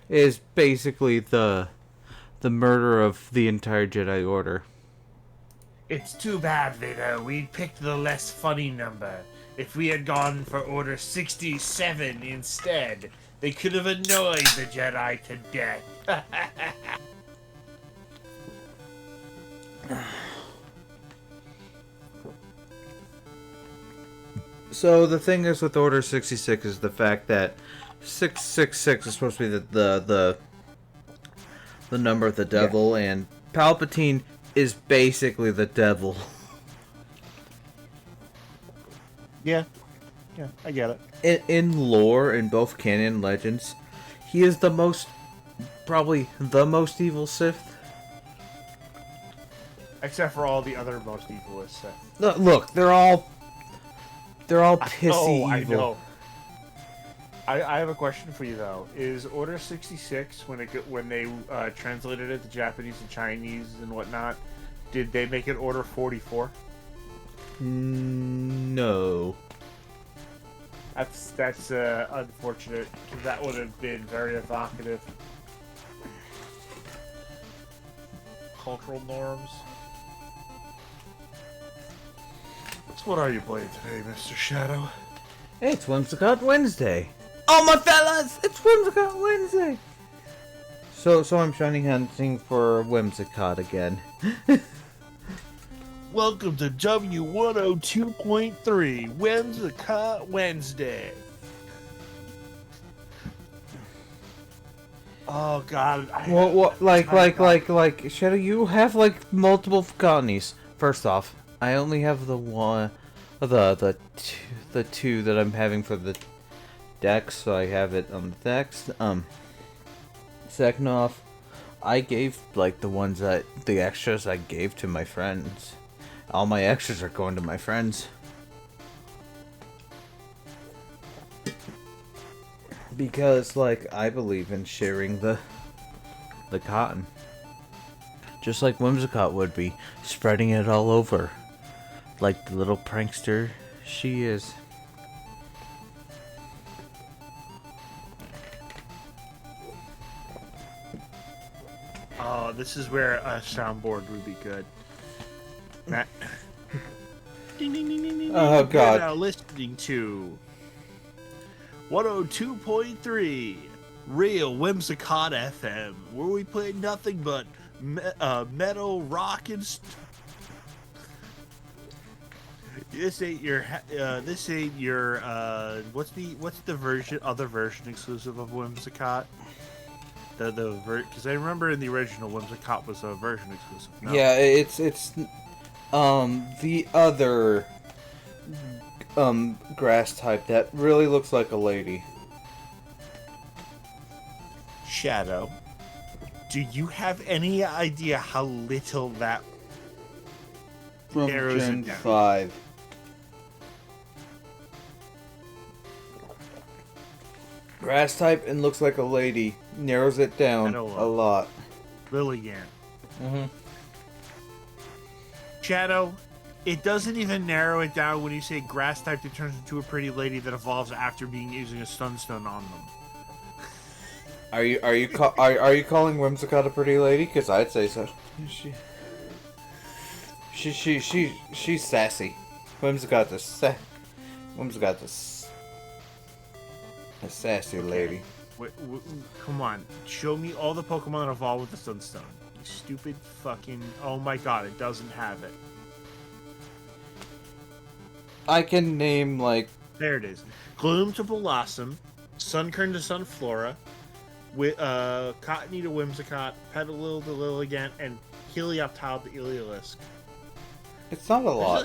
is basically the murder of the entire Jedi Order. It's too bad, Vader. We picked the less funny number. If we had gone for Order 67 instead, they could have annoyed the Jedi to death. So the thing is with Order 66 is the fact that 666 is supposed to be the number of the devil, and Palpatine is basically the devil. Yeah, I get it. In lore, in both canon legends, he is probably the most evil Sith. Except for all the other most evil Sith. Look, they're all pissy I evil. know. I have a question for you though. Is Order 66 when they translated it to Japanese and Chinese and whatnot? Did they make it Order 44? No. That's unfortunate because that would have been very evocative. Cultural norms. So what are you playing today, Mr. Shadow? Hey, it's Whimsicott Wednesday. Oh my fellas, it's Whimsicott Wednesday. So I'm shiny hunting for Whimsicott again. Welcome to W102.3 Whimsicott Wednesday. Oh God! What? Like, Shadow, you have like multiple colonies. First off, I only have the one, the two that I'm having for the decks, so I have it on the decks. Second off, I gave like the extras I gave to my friends. All my extras are going to my friends. Because, like, I believe in sharing the cotton. Just like Whimsicott would be, spreading it all over. Like the little prankster she is. Oh, this is where a soundboard would be good. Matt. Ding, ding, ding, ding, ding, Oh, ding. God. You're now listening to 102.3 Real Whimsicott FM, where we play nothing but metal, rock, and this ain't your what's the other version exclusive of Whimsicott? Because I remember in the original Whimsicott was a version exclusive. No? Yeah, it's the other grass type that really looks like a lady. Shadow, do you have any idea how little that From narrows Gen it down? 5. Grass type and looks like a lady. Narrows it down a lot. Lillian. Mm-hmm. Shadow, it doesn't even narrow it down when you say grass type that turns into a pretty lady that evolves after using a sunstone on them. Are you calling Whimsicott a pretty lady? Because I'd say so. She's sassy. Whimsicott's a sassy lady. Come on, show me all the Pokemon that evolve with the sunstone. You stupid fucking... Oh my god, it doesn't have it. I can name like... There it is. Gloom to Blossom, Sunkern to Sunflora, Cottony to Whimsicott, Petalil to Lilligant, and Helioptile to Iliolisk. It's not a lot.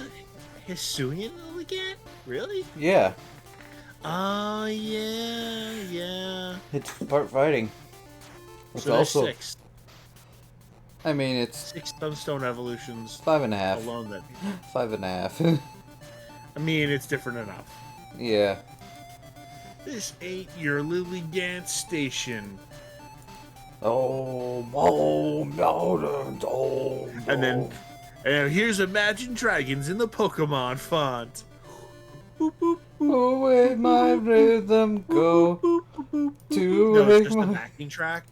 Hisuian Lilligant? Really? Yeah. Oh, yeah. It's part fighting. It's So there's also... 6. I mean, it's 6 Sunstone evolutions 5.5. alone that... 5.5. I mean, it's different enough. Yeah. This ain't your Lilligant station. Oh, mountains, And then here's Imagine Dragons in the Pokemon font. Boop, boop, boop, where my rhythm go. boop, boop, To No, it's make just the my backing track.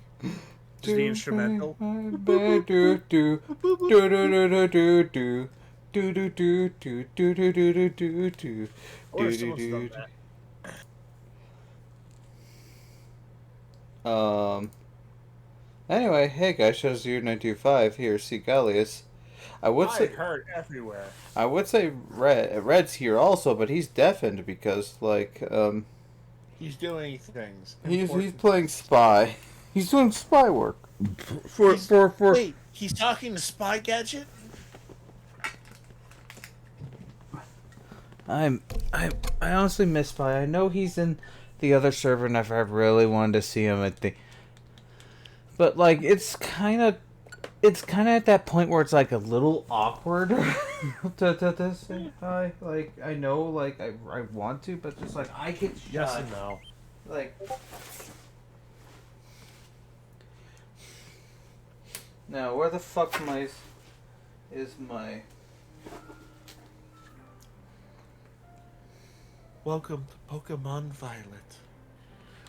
Just the instrumental. do do do do do do do. Do do do do do do do do do Or do someone's done do that. Anyway, hey guys, shows 925 here, see Gallius. I heard everywhere. I would say Red's here also, but he's deafened because He's doing things. he's playing spy. He's doing spy work. Wait, he's talking to Spy Gadget? I honestly miss Spy. I know he's in the other server, and I've really wanted to see him at the. But like, it's kind of at that point where it's like a little awkward to say hi. Like, I know, like I want to, but just like I get shy. Yes and no. Like. Now, where the fuck is my... Welcome to Pokemon Violet,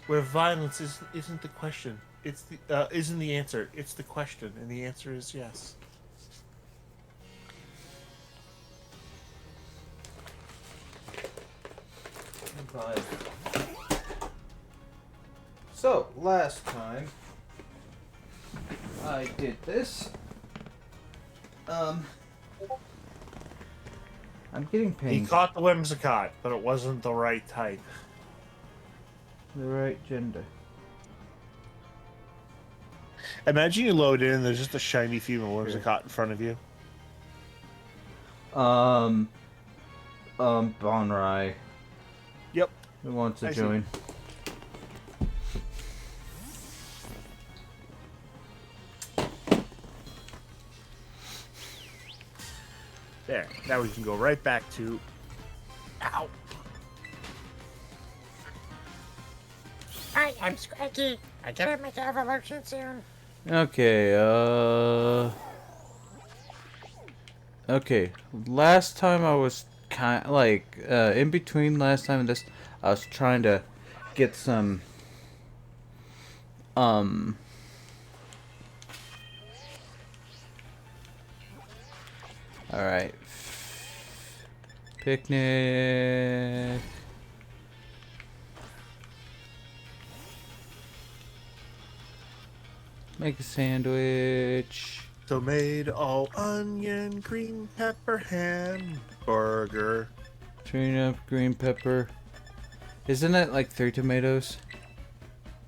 where violence isn't the question. It's the isn't the answer. It's the question, and the answer is yes. Right. So, last time I did this, I'm getting He pain. caught the Whimsicott, but it wasn't the right type. The right gender. Imagine you load in and there's just a shiny female Whimsicott in front of you. Bonrai. Yep. Who wants to I see. join? There. Now we can go right back to... Ow. Hi, I'm Scracky. I gotta make an evolution soon. Okay, okay, last time I was in between last time and this, I was trying to get some, alright, picnic, make a sandwich. Tomato, onion, green pepper, hamburger. Turn up green pepper. Isn't it like 3 tomatoes?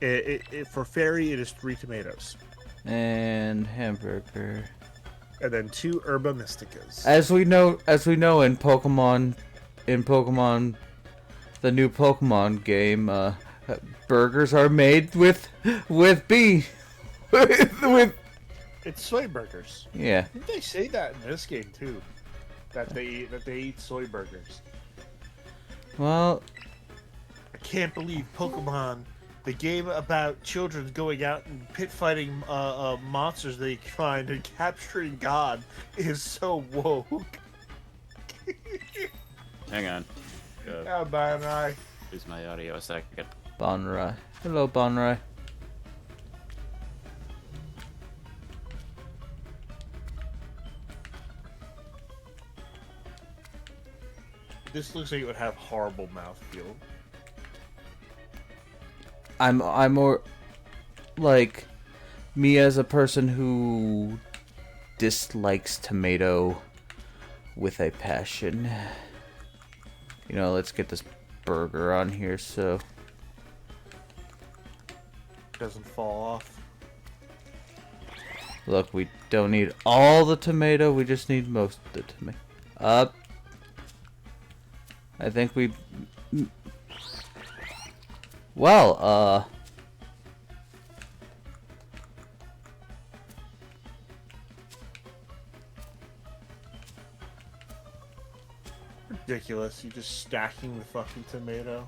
For fairy, it is 3 tomatoes. And hamburger. And then 2 herba mysticas. As we know in Pokemon, the new Pokemon game, burgers are made with beef. with It's soy burgers. yeah. Didn't they say that in this game too? That they eat soy burgers. Well, I can't believe Pokemon, the game about children going out and pit fighting monsters they find and capturing God, is so woke. Hang on. How about I? Lose my audio a second. Bonrai. Hello, Bonrai. This looks like it would have horrible mouthfeel. I'm more like me as a person who dislikes tomato with a passion. You know, let's get this burger on here so Doesn't fall off. look, we don't need all the tomato, we just need most of the tomato. I think we well, Ridiculous. You're just stacking the fucking tomato.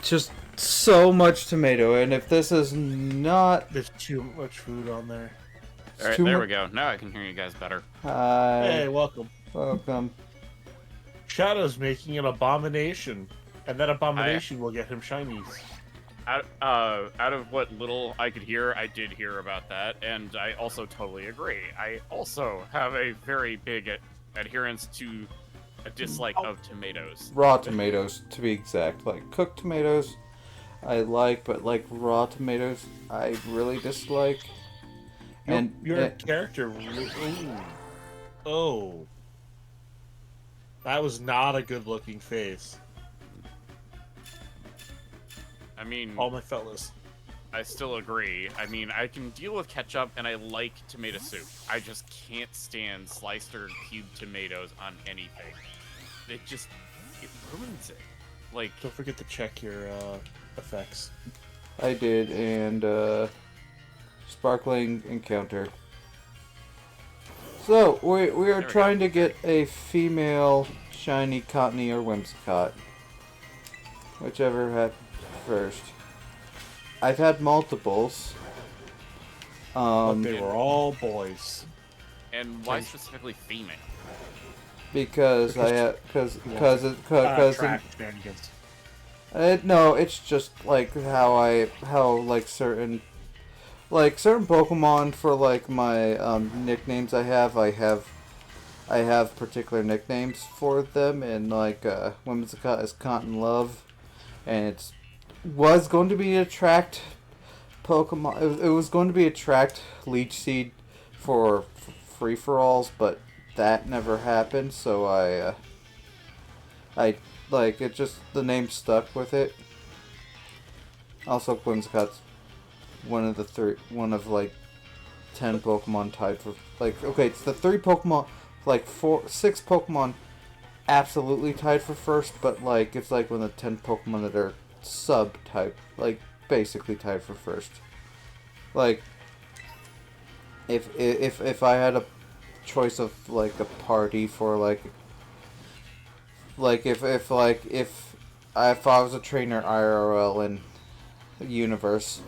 just so much tomato, and if this is not There's too much food on there. Alright, there we go. Now I can hear you guys better. hi, Hey, welcome. welcome. Shadow's making an abomination, and that abomination will get him shinies. Out of what little I could hear, I did hear about that, and I also totally agree. I also have a very big adherence to a dislike of tomatoes. Raw tomatoes, to be exact. Like, cooked tomatoes, I like, but, like, raw tomatoes, I really dislike. And Your character... Ooh. Oh. That was not a good-looking face. I mean, All my fellas. I still agree. I mean, I can deal with ketchup, and I like tomato soup. I just can't stand sliced or cubed tomatoes on anything. It ruins it. Like, Don't forget to check your effects. I did, and, sparkling encounter. So, we are trying to get a female shiny Cottony or Whimsicott. Whichever had first. I've had multiples. But they were all boys. and why specifically female? Because I have, because Trash shenanigans. no, it's just like how like certain Pokemon for like my nicknames I have particular nicknames for them, and like Whimsicott is Cotton Love, and was going to be attract Pokemon. It was going to be attract Leech Seed for free for alls, but that never happened. So I like it. Just the name stuck with it. Also, Whimsicott's one of like 10 Pokemon tied for like. Okay, it's the 3 Pokemon, like 6 Pokemon, absolutely tied for first, but like it's like one of the 10 Pokemon that are sub-type, like basically tied for first. Like if I had a choice of like a party for like if I was a trainer IRL in the universe,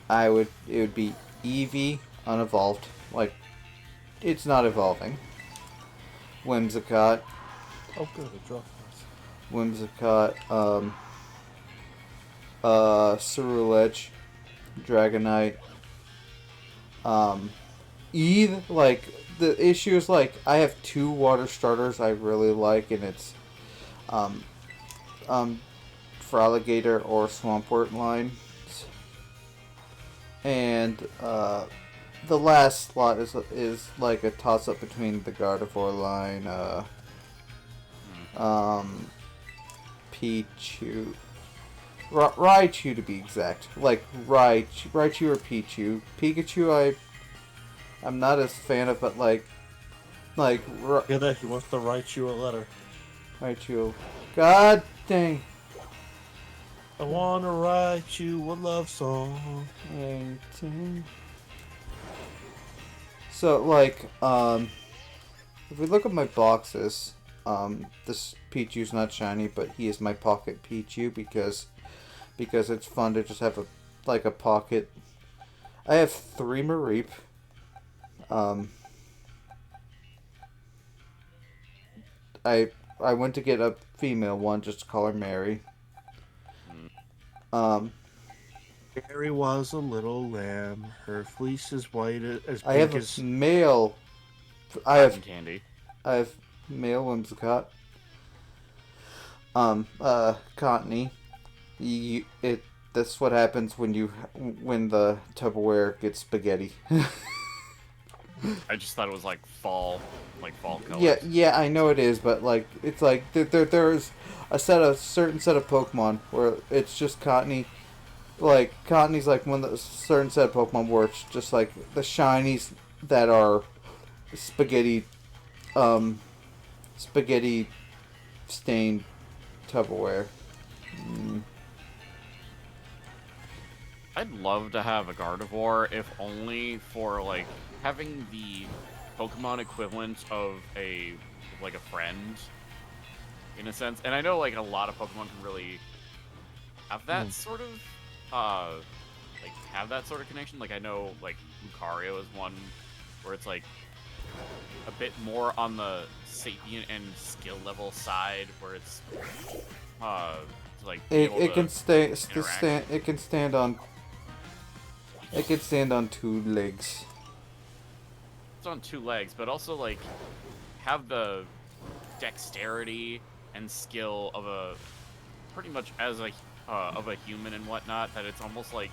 it would be Eevee unevolved, like it's not evolving. Whimsicott, Oh, good. A drop. Whimsicott, Ceruledge, Dragonite, like, the issue is, like, I have 2 water starters I really like, and it's, Froligator or Swampwort lines. And, the last slot is like a toss-up between the Gardevoir line, Pichu, Raichu to be exact, like Raichu or Pichu. Pikachu I'm not as fan of, but like Yeah, that he wants to write you a letter. Raichu. God dang. I wanna write you a love song. 18. So like if we look at my boxes, this Pichu's not shiny, but he is my pocket Pichu because it's fun to just have a pocket. I have 3 Mareep. I went to get a female one just to call her Mary. Mary was a little lamb. Her fleece is white as I have pink as... a male. Cotton candy. I have male Whimsicott. Cottony. That's what happens when the Tupperware gets spaghetti. I just thought it was like fall colors. Yeah, I know it is, but like it's like there's a certain set of Pokemon where it's just Cottony. Like Cottony's like one of the certain set of Pokemon where it's just like the shinies that are spaghetti stained Tupperware. I'd love to have a Gardevoir, if only for like having the Pokemon equivalent of a friend, in a sense. And I know like a lot of Pokemon can really have that sort of have that sort of connection. Like I know like Lucario is one where it's like a bit more on the sapient and skill level side, where it's like be able It to can stay interact. stand. It can stand on. It can stand on 2 legs. It's on 2 legs, but also like have the dexterity and skill of a pretty much as a of a human and whatnot, that it's almost like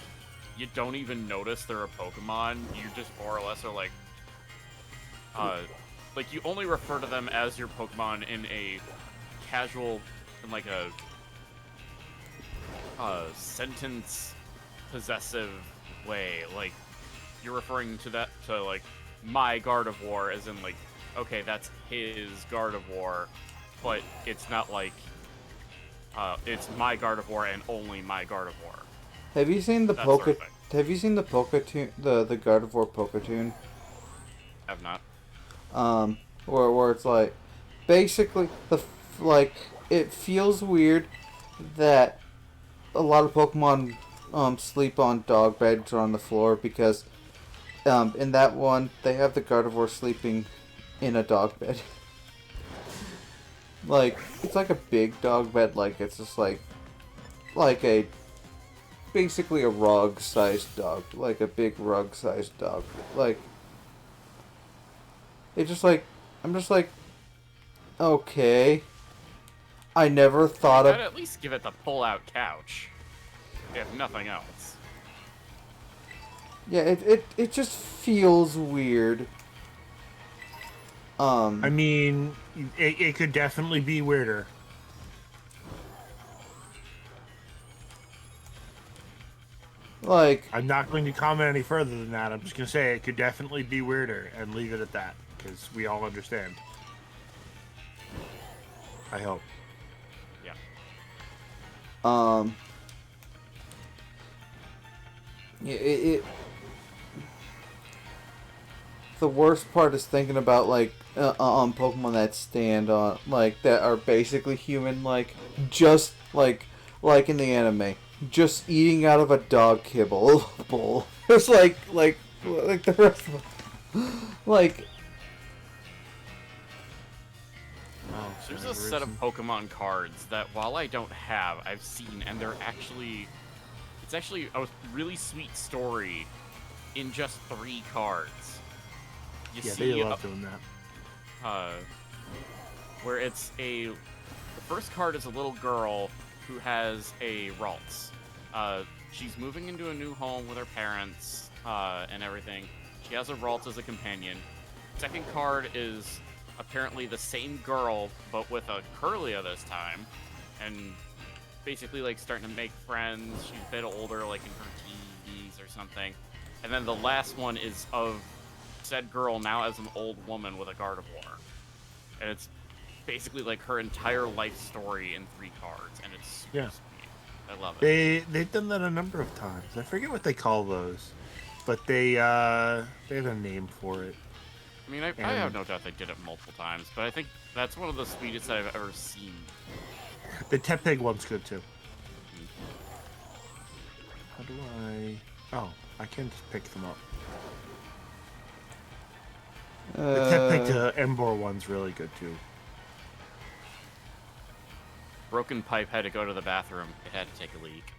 you don't even notice they're a Pokemon. You just more or less are like you only refer to them as your Pokemon in a casual, in like a sentence possessive way. Like you're referring to that to like my Gardevoir, as in like, okay, that's his Gardevoir, but it's not like it's my Gardevoir and only my Gardevoir. Have you seen the That sort of thing. Have you seen the Poketoon, the Gardevoir Poketoon? Have not. Where it's like, basically like it feels weird that a lot of Pokemon sleep on dog beds or on the floor, because in that one they have the Gardevoir sleeping in a dog bed. Like, it's like a big dog bed, like it's just like a basically a rug-sized dog, like a big rug-sized dog. Like, it's just like, I'm just like, okay. I never thought I'd of. at least give it the pull-out couch, if nothing else. Yeah, it just feels weird. I mean, it could definitely be weirder. Like, I'm not going to comment any further than that. I'm just going to say it could definitely be weirder and leave it at that, because we all understand. I hope. Yeah. The worst part is thinking about like Pokemon that stand on, like, that are basically human, like just like in the anime, just eating out of a dog kibble bowl. It's like the rest of them. Like, There's a set of Pokemon cards that, while I don't have, I've seen, and it's actually a really sweet story in just 3 cards. You Yeah, see, they love doing that. where the first card is a little girl who has a Ralts. She's moving into a new home with her parents, and everything. She has a Ralts as a companion. Second card is apparently the same girl, but with a Curlia this time, and basically like starting to make friends. She's a bit older, like in her teens or something. And then the last one is of said girl now as an old woman with a Gardevoir. And it's basically like her entire life story in 3 cards, and it's super sweet. I love it. They've done that a number of times. I forget what they call those, but they have a name for it. I mean, I have no doubt they did it multiple times, but I think that's one of the sweetest I've ever seen. The Tepig one's good too. How do I? Oh, I can just pick them up. The Tepig to Embor one's really good too. Broken Pipe had to go to the bathroom. It had to take a leak.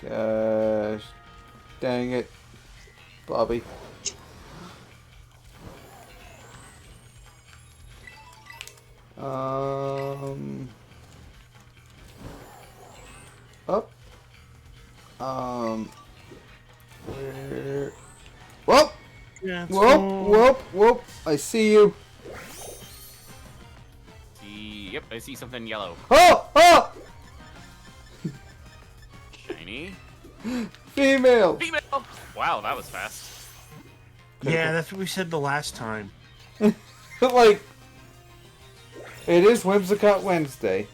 gosh, dang it, Bobby. Up. Where? Whoop! Yeah, Whoop! I see you. Yep, I see something yellow. Oh! Shiny. Female! Female! Wow, that was fast. Yeah, that's what we said the last time. Like, it is Whimsicott Wednesday.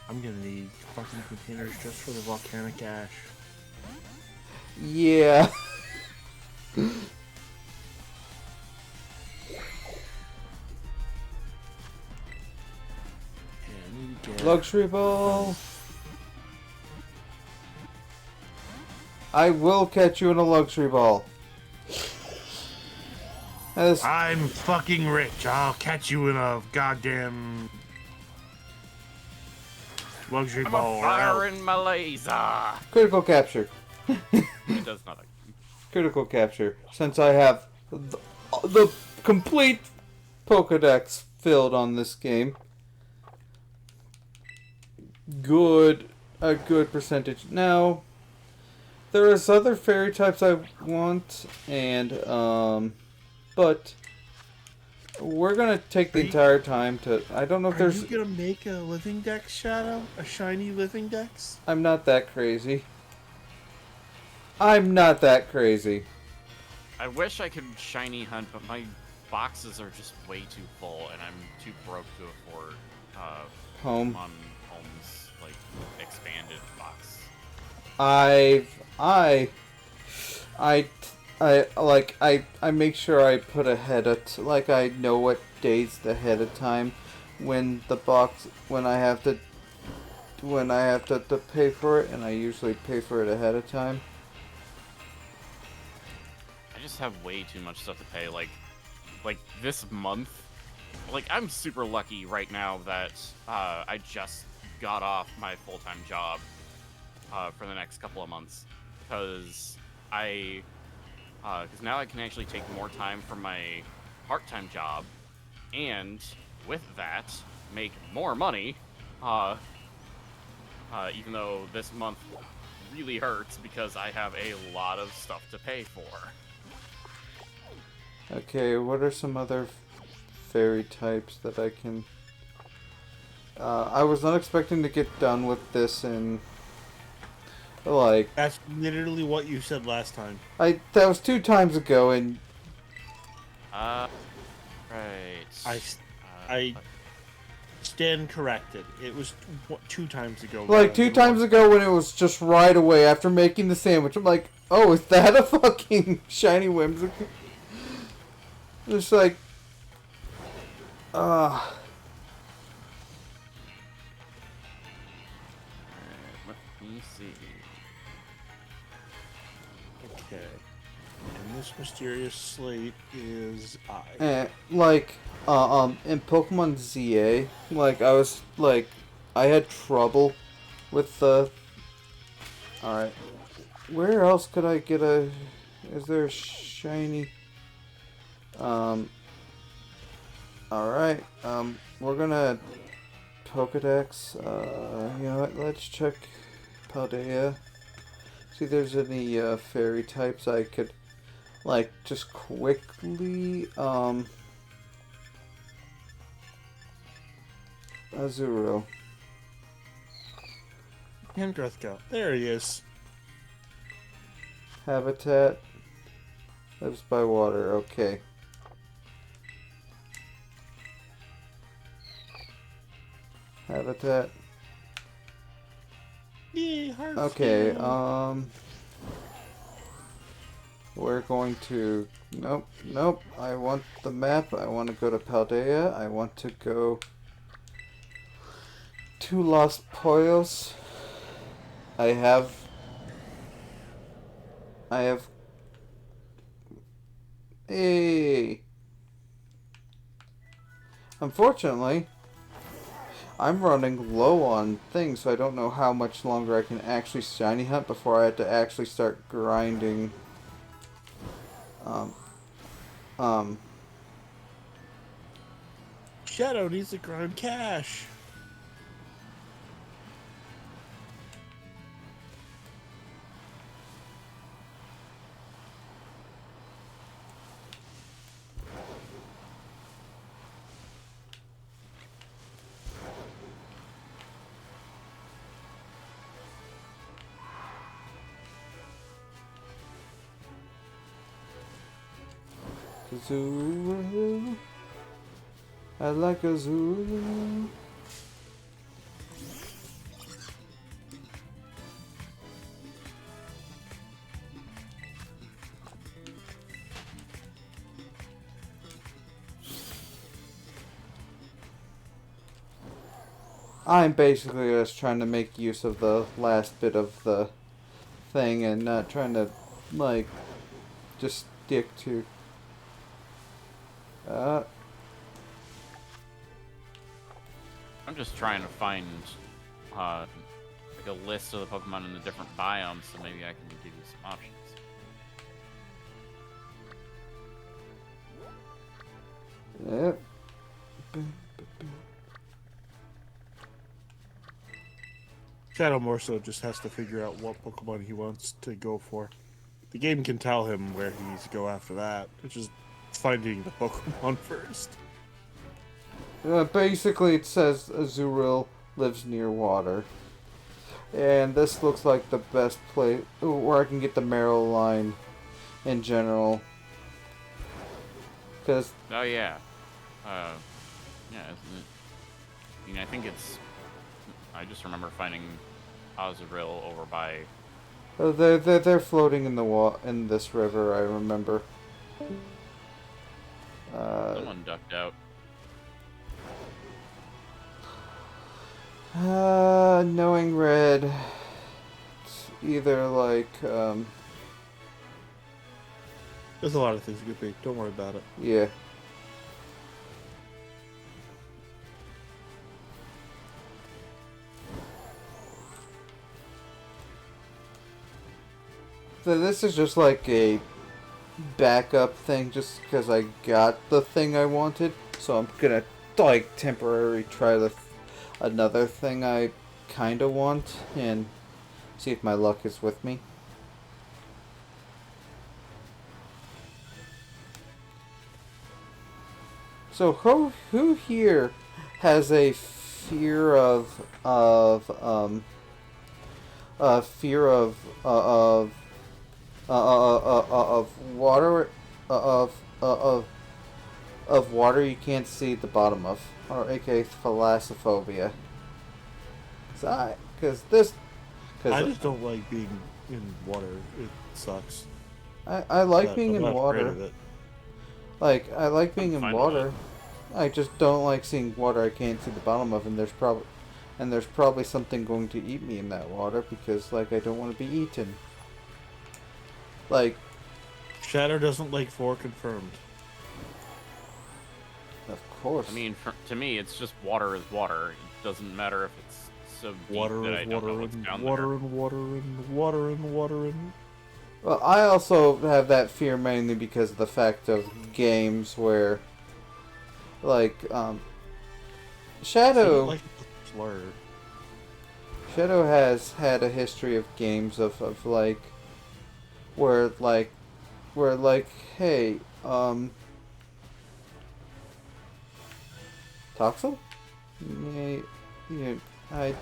I'm gonna need fucking containers just for the volcanic ash. Yeah. And get... Luxury ball. I will catch you in a luxury ball. As I'm fucking rich. I'll catch you in a goddamn luxury I'm ball. a or fire else. in my laser. critical capture. It does nothing. Critical capture. Since I have the complete Pokedex filled on this game. A good percentage. Now, there is other fairy types I want, and, but we're gonna take the entire time to, I don't know if Are there's, you gonna make a living dex, Shadow? A shiny living dex? I'm not that crazy. I'm not that crazy. I wish I could shiny hunt, but my boxes are just way too full, and I'm too broke to afford Home. on Home's like expanded box. I make sure I put ahead of like I know what days ahead of time when I have to pay for it, and I usually pay for it ahead of time. I just have way too much stuff to pay. Like this month, like I'm super lucky right now that I just got off my full-time job for the next couple of months because now I can actually take more time from my part-time job, and with that make more money. Even though this month really hurts because I have a lot of stuff to pay for. Okay, what are some other fairy types that I can... I was not expecting to get done with this in... Like... That's literally what you said last time. That was 2 times ago, and... Right. I stand corrected. It was 2 times ago. Like, 2 times ago when it was just right away after making the sandwich. I'm like, oh, is that a fucking shiny Whimsicott? It's like... Let me see. Okay. And this mysterious slate is I. In Pokemon ZA, I had trouble with the... Alright. Where else could I get a... Is there a shiny... Alright, we're gonna... Pokedex, you know what, let's check Paldea. See if there's any, fairy types I could, just quickly, Azuro. Handrethka. There he is. Habitat. Lives by water, okay. Habitat. Yay, heart Okay, scan. we're going to... Nope. I want the map. I want to go to Paldea. I want to go to Los Pollos. I have... Hey! Unfortunately, I'm running low on things, so I don't know how much longer I can actually shiny hunt before I have to actually start grinding. Shadow needs to grind cash. Azuro. I like Azuro. I'm basically just trying to make use of the last bit of the thing and not trying to, like, just stick to... I'm just trying to find like a list of the Pokemon in the different biomes, so maybe I can give you some options. Yep. Shadow more so just has to figure out what Pokemon he wants to go for. The game can tell him where he needs to go after that. It's just finding the Pokemon first. Basically, it says Azurill lives near water. And this looks like the best place where I can get the Marrow line in general. Because... Oh, yeah. Yeah, isn't it? I mean, I think it's... I just remember finding Azurill over by... they're floating in the in this river, I remember. Someone ducked out. Knowing red, it's either like, There's a lot of things it could be. Don't worry about it. yeah. So this is just like a backup thing, just because I got the thing I wanted. So I'm gonna like temporarily try another thing I kinda want and see if my luck is with me. So who here has a fear of water of water you can't see the bottom of, or aka thalassophobia. I just don't like being in water. It sucks. I like But being I'm in not afraid water. of it. Like I like being in fine with water. I just don't like seeing water I can't see the bottom of, and there's probably something going to eat me in that water because like I don't want to be eaten. Like Shadow doesn't like 4 confirmed. of course. I mean, to me, it's just water is water. It doesn't matter if it's so deep Water that I is don't know water what's and down water there. and water and water and water and... Well, I also have that fear mainly because of the fact of games where, like, Shadow. Like slur. Shadow has had a history of games of like, where hey, Toxel? Yeah,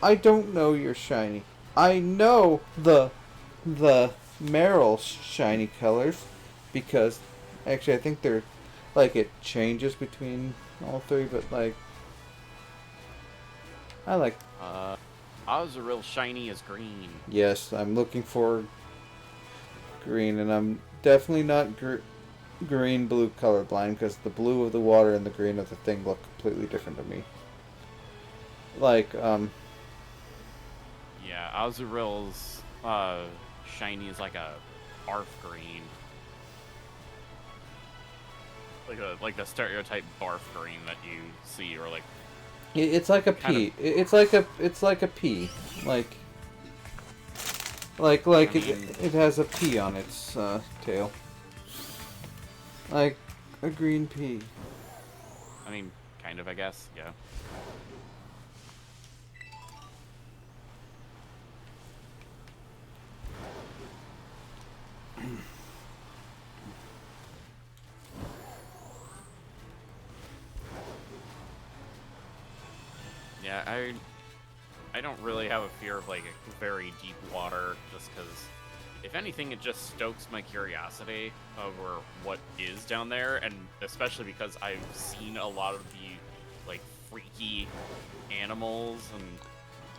I don't know you're shiny. I know the Meryl shiny colors because actually I think they're like it changes between all three, but like I like Azurill shiny is green. yes, I'm looking for green, and I'm definitely not green blue colorblind because the blue of the water and the green of the thing look completely different to me. Like Yeah, Azurill's shiny is like a barf green. Like the stereotype barf green that you see, or like it's like a pea. It's like a pea. Like I mean, it has a pea on its tail. Like a green pea. I mean, kind of, I guess, yeah. Yeah, I don't really have a fear of like very deep water, just because if anything, it just stokes my curiosity over what is down there, and especially because I've seen a lot of the like freaky animals and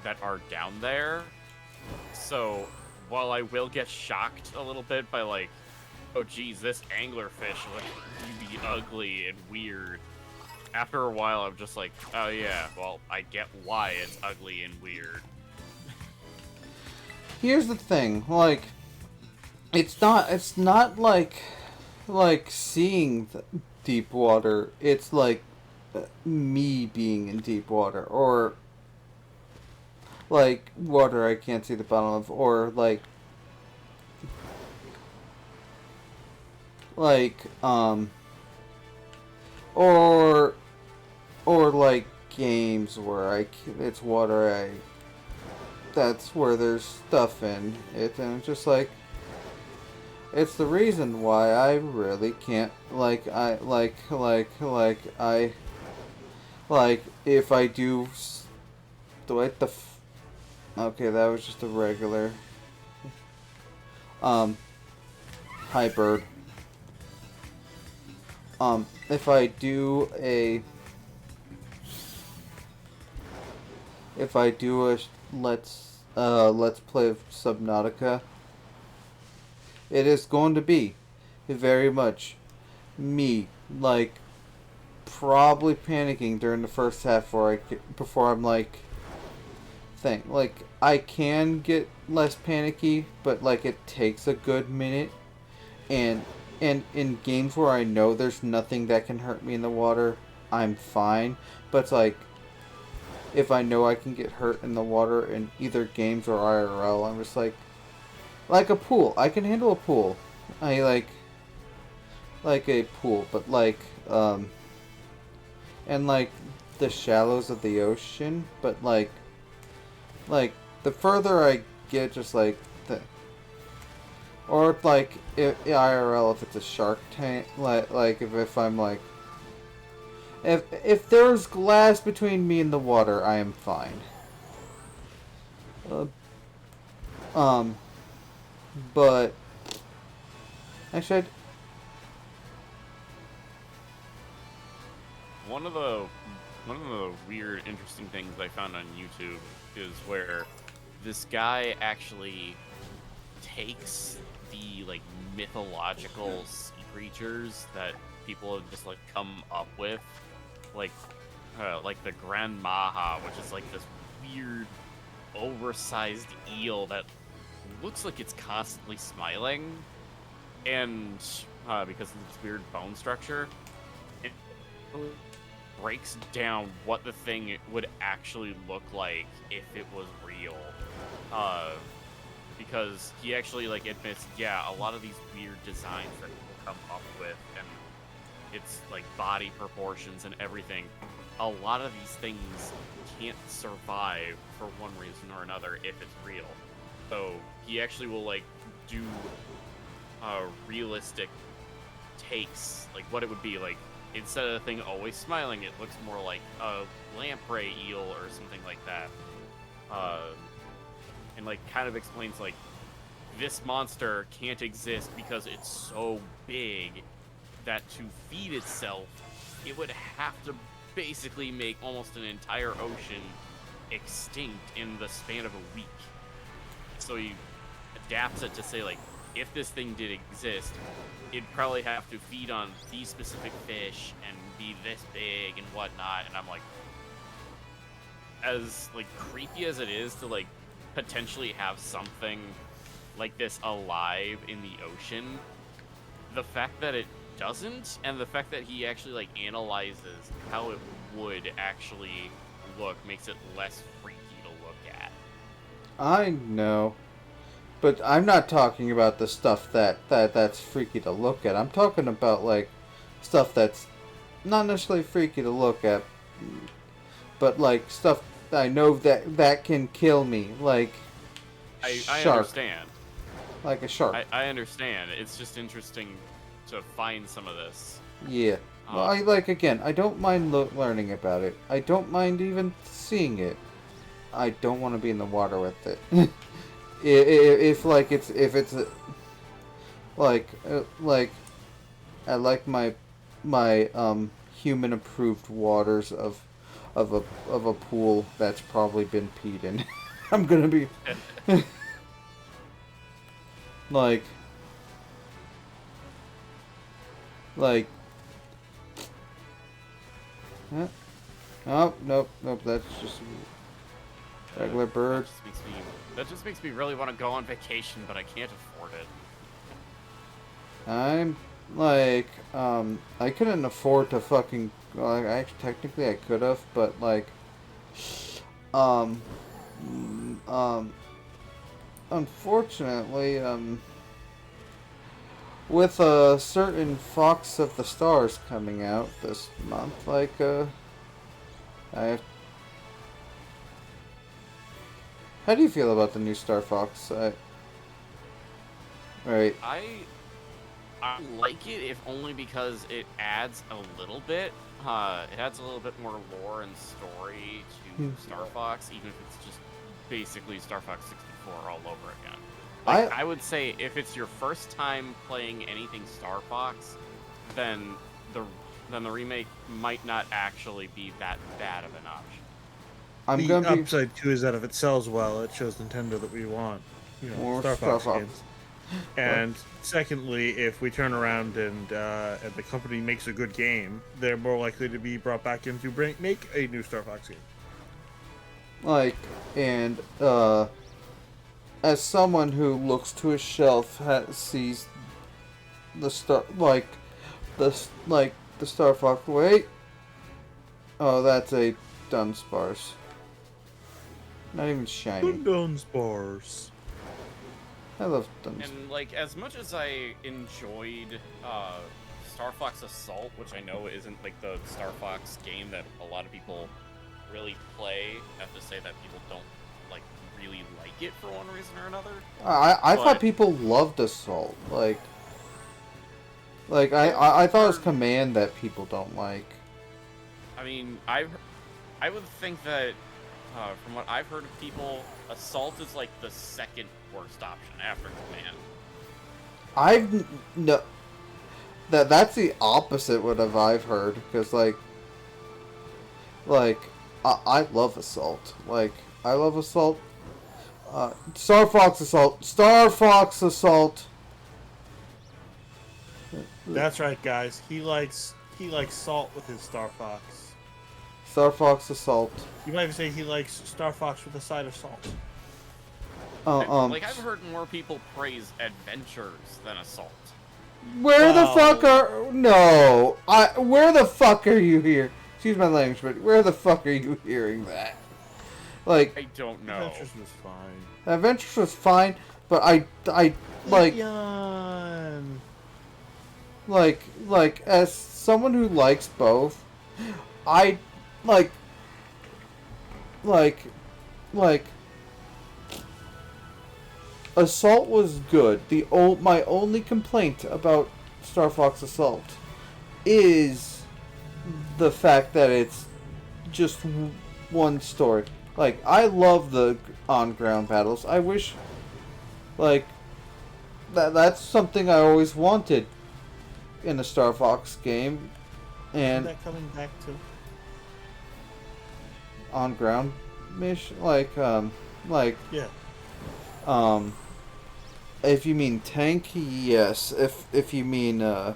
that are down there. So while I will get shocked a little bit by like, oh geez, this anglerfish looks really ugly and weird, after a while I'm just like, oh yeah, well I get why it's ugly and weird. here's the thing, like, it's not like seeing deep water. It's like me being in deep water, or like water I can't see the bottom of, or like or like games where it's water that's where there's stuff in it, and it's just like, it's the reason why I really can't, like, if I do, okay, that was just a regular, hi bird, if I do a let's play of Subnautica, it is going to be very much me, like, probably panicking during the first half before I'm like, I can get less panicky, but like it takes a good minute, and in games where I know there's nothing that can hurt me in the water, I'm fine. But it's like, if I know I can get hurt in the water in either games or IRL, I'm just like a pool. I can handle a pool. I like a pool, but and like the shallows of the ocean, but like the further I get, just like or like IRL, if it's a shark tank, like if I'm like, if there's glass between me and the water, I am fine. But actually, One of the weird, interesting things I found on YouTube is where this guy actually takes the like mythological sea creatures that people have just like come up with, like the Grand Maha, which is like this weird, oversized eel that looks like it's constantly smiling, and because of its weird bone structure, it breaks down what the thing would actually look like if it was real. Because he actually like admits, yeah, a lot of these weird designs that people come up with, and it's like body proportions and everything, a lot of these things can't survive for one reason or another if it's real. So he actually will like do realistic takes, like what it would be like. Instead of the thing always smiling, it looks more like a lamprey eel or something like that. And like kind of explains like, this monster can't exist because it's so big that to feed itself, it would have to basically make almost an entire ocean extinct in the span of a week. So he adapts it to say like, if this thing did exist, it'd probably have to feed on these specific fish and be this big and whatnot. And I'm like, as like creepy as it is to like potentially have something like this alive in the ocean, the fact that it doesn't, and the fact that he actually like analyzes how it would actually look, makes it less freaky to look at. I know, but I'm not talking about the stuff that's freaky to look at. I'm talking about like stuff that's not necessarily freaky to look at, but like stuff I know that can kill me, like I shark. understand. Like a shark. I understand. It's just interesting to find some of this. Yeah. Well, I don't mind learning about it. I don't mind even seeing it. I don't want to be in the water with it. if it's I like my human approved waters of a pool that's probably been peed in. I'm gonna be like huh? Oh, nope, that's just Regular bird. That just makes me really want to go on vacation, but I can't afford it. I'm like, I couldn't afford to fucking. Well, technically I could have, but like, um, unfortunately, with a certain Fox of the Stars coming out this month, like, I have. How do you feel about the new Star Fox? Right. I like it, if only because it adds a little bit. It adds a little bit more lore and story to Star Fox, even if it's just basically Star Fox 64 all over again. Like, I would say if it's your first time playing anything Star Fox, then the remake might not actually be that bad of an option. The upside too is that if it sells well, it shows Nintendo that we want, More Star Fox Fox. games. And secondly, if we turn around and the company makes a good game, they're more likely to be brought back in to make a new Star Fox game. Like, and as someone who looks to a shelf, sees the Star the Star Fox. Wait, oh, that's a Dunsparce. Not even shiny. Dunsparce. I love Dunsparce. And like, as much as I enjoyed Star Fox Assault, which I know isn't like the Star Fox game that a lot of people really play, I have to say that people don't like really like it for one reason or another. I thought people loved Assault. I thought it was Command that people don't like. I mean, I would think that from what I've heard of people, Assault is like the second worst option after Command. That's the opposite what I've heard, because I love Assault. I love Assault. Star Fox Assault. Star Fox Assault. That's right, guys. He likes salt with his Star Fox. Star Fox Assault. You might even say he likes Star Fox with a side of salt. Like, I've heard more people praise Adventures than Assault. Where the fuck are you here? Excuse my language, but where the fuck are you hearing that? Like, I don't know. Adventures was fine. Adventures was fine, but I like as someone who likes both, I like Assault was good. My only complaint about Star Fox Assault is the fact that it's just one story. Like, I love the on-ground battles. I wish, that's something I always wanted in a Star Fox game. And Isn't that coming back to on-ground mission, yeah. If you mean tank, yes. If you mean on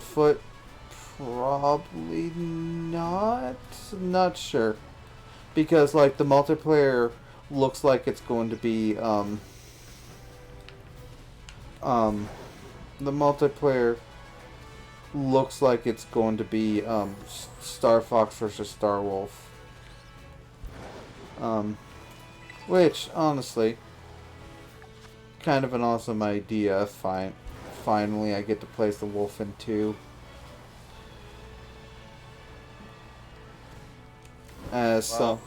foot, probably not. Not sure, because the multiplayer looks like it's going to be the multiplayer looks like it's going to be Star Fox versus Star Wolf. Which, honestly, kind of an awesome idea. Finally, I get to place the wolf in 2. So.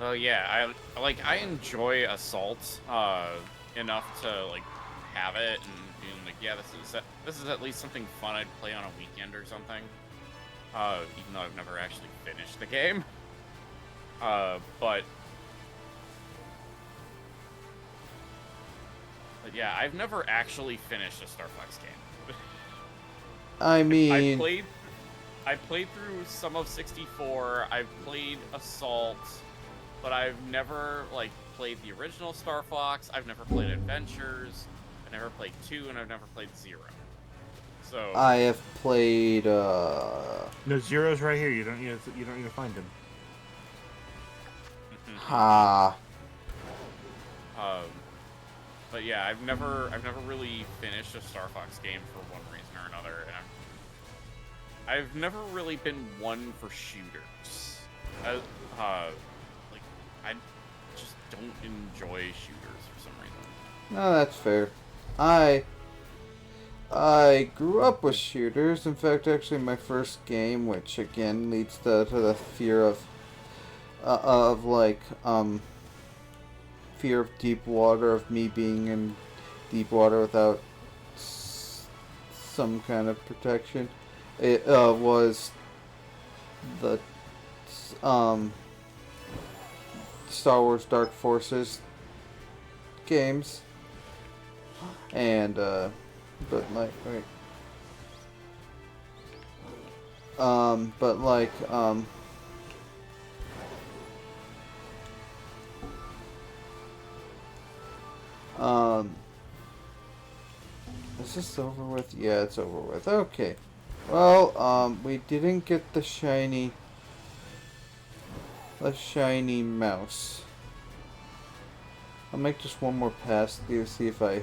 Oh yeah, I enjoy Assault enough to have it and being yeah, this is at least something fun I'd play on a weekend or something. Even though I've never actually finished the game. But yeah, I've never actually finished a Star Fox game. I mean, I played through some of 64. I've played Assault, but I've never played the original Star Fox. I've never played Adventures. I've never played 2, and I've never played 0. So I have played. No, Zero's right here. You don't need to find him. Ha. um, but yeah, I've never really finished a Star Fox game for one reason or another, and I've never really been one for shooters. Like I just don't enjoy shooters for some reason. No, that's fair. I grew up with shooters. In fact, actually, my first game, which again leads to the fear of like fear of deep water, of me being in deep water without some kind of protection. It was the Star Wars Dark Forces games, and but like wait, but like is this over with? Yeah, it's over with. Okay. Well, we didn't get the shiny mouse. I'll make just one more pass to see if I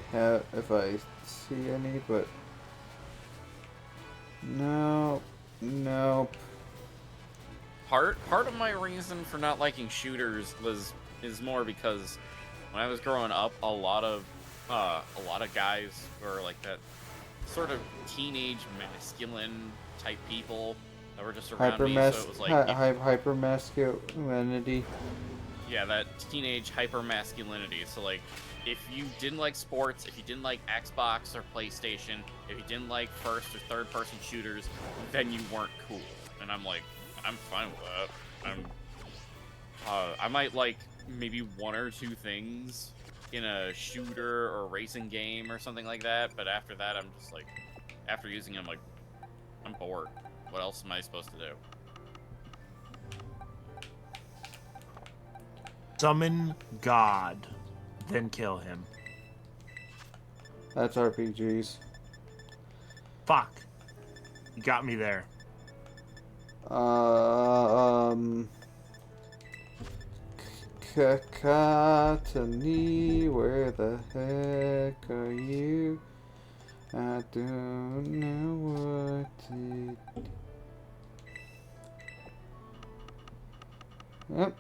see any, but no, nope. Part of my reason for not liking shooters is more because when I was growing up, a lot of guys were like that sort of teenage masculine type people that were just around me. So it was like Hyper masculinity. yeah, that teenage hyper masculinity. So like, if you didn't like sports, if you didn't like Xbox or PlayStation, if you didn't like first or third person shooters, then you weren't cool. And I'm like, I'm fine with that. I might like maybe one or two things in a shooter or racing game or something like that, but after that, I'm just like, after using it, I'm like, I'm bored. What else am I supposed to do? Summon God, then kill him. That's RPGs. Fuck. You got me there. Katani, where the heck are you? I don't know what to do. Yep.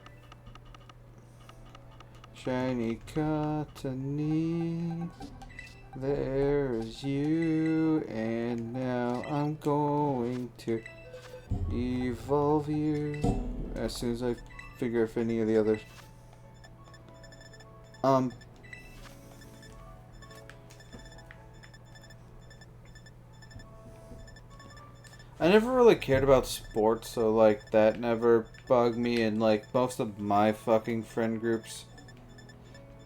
Shiny Katani, there's you, and now I'm going to evolve you as soon as I figure if any of the others. I never really cared about sports, so like that never bugged me, and like most of my fucking friend groups,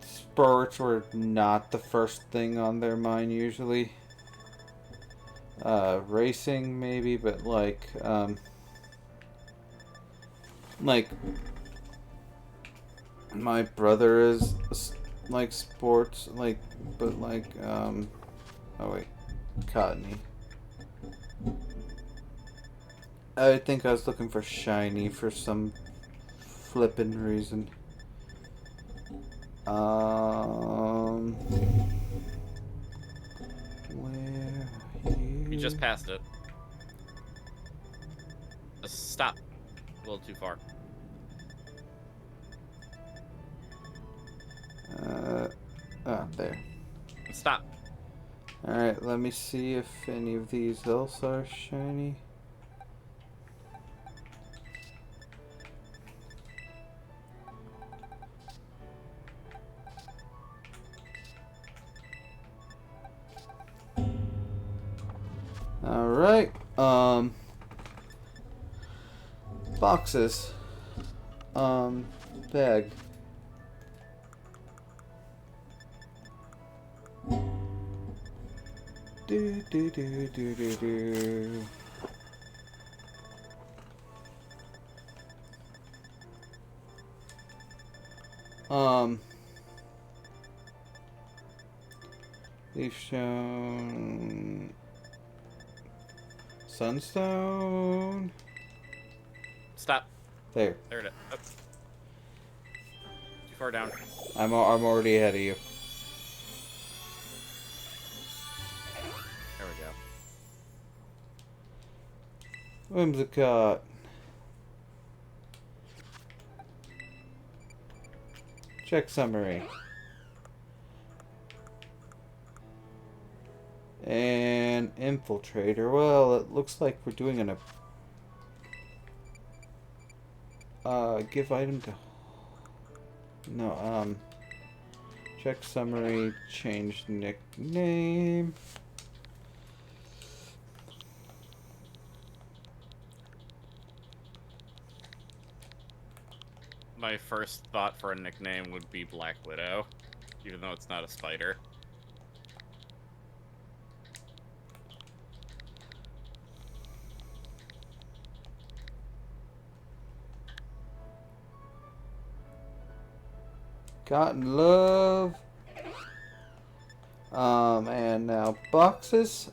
sports were not the first thing on their mind usually. Racing maybe, but like my brother is like sports, like, but like oh wait, Cottony. I think I was looking for shiny for some flippin' reason. Where are you? You just passed it. Just stop. A little too far. There. Stop. Alright, let me see if any of these else are shiny. Alright, boxes. Bag. Do do do do do do. Leaf shown. Sunstone. Stop. There. There it is. Oh. Too far down. I'm already ahead of you. There we go. Whimsicott. Check summary. And infiltrator. Well, it looks like we're doing an give item to no, check summary, change nickname. My first thought for a nickname would be Black Widow, even though it's not a spider. Gotten love. And now boxes.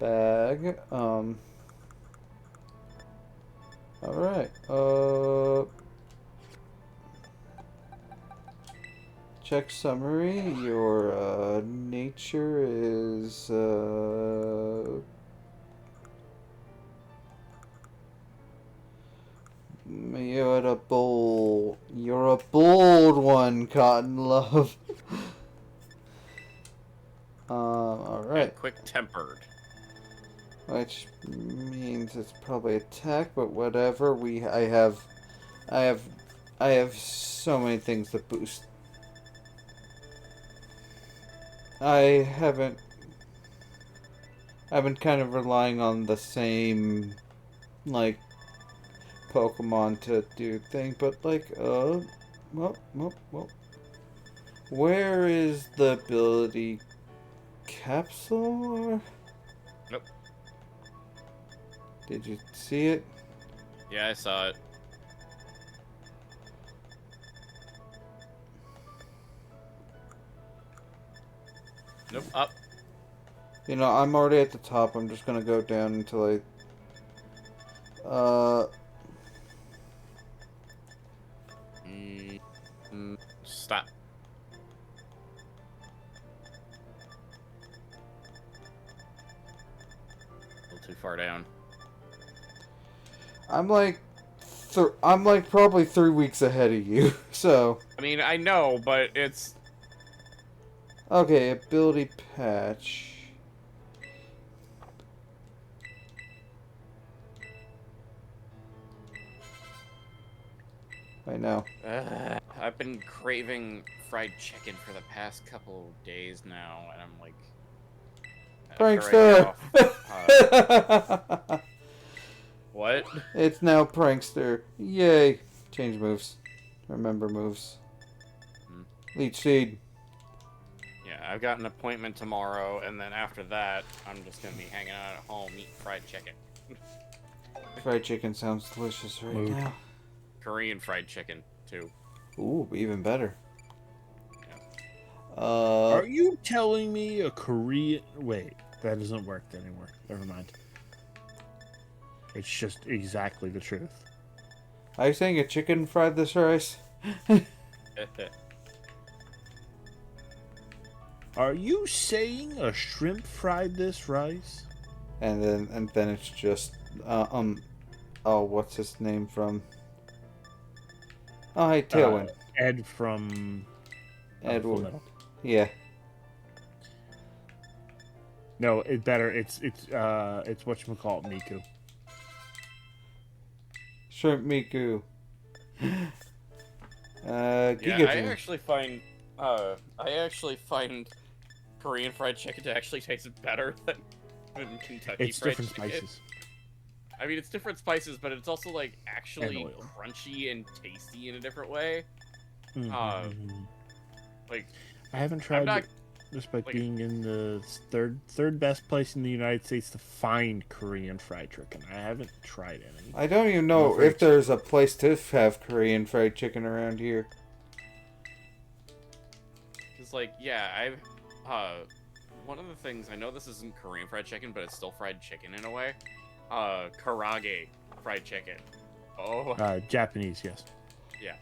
Bag. Alright. Check summary. Your nature is You're a bold one, Cotton Love. Alright. And quick-tempered. Which means it's probably attack, but whatever. I have so many things to boost. I've been kind of relying on the same, like, Pokemon to do thing, but like, well. Where is the ability capsule? Nope. Did you see it? Yeah, I saw it. Nope, up. You know, I'm already at the top. I'm just gonna go down until Stop. A little too far down. I'm like probably 3 weeks ahead of you. So. I mean, I know, but it's... Okay, ability patch. I know. I've been craving fried chicken for the past couple of days now, and I'm like... Prankster! What? It's now Prankster. Yay. Change moves. Remember moves. Leech Seed. Yeah, I've got an appointment tomorrow, and then after that, I'm just gonna be hanging out at home eating fried chicken. Fried chicken sounds delicious right now. Korean fried chicken, too. Ooh, even better. Yeah. Are you telling me a Korean... Wait, that doesn't work anymore. Never mind. It's just exactly the truth. Are you saying a chicken fried this rice? Are you saying a shrimp fried this rice? And then it's just oh, what's his name from? Oh, hey, Tailwind. Ed from Edward. Fullmetal. Yeah. No, it's better. It's whatchamacallit, Miku. Shrimp Miku. Yeah, Giga I Dream. actually find Korean fried chicken to actually taste better than Kentucky It's fried different chicken. spices. I mean, it's different spices, but it's also like actually And oil. crunchy and tasty in a different way. Mm-hmm. Like, I haven't tried not- it, despite like- being in the third best place in the United States to find Korean fried chicken. I haven't tried any. I don't even know if there's a place to have Korean fried chicken around here. Cause like, yeah, one of the things, I know this isn't Korean fried chicken, but it's still fried chicken in a way. Karage fried chicken. Oh, Japanese, yes. yeah.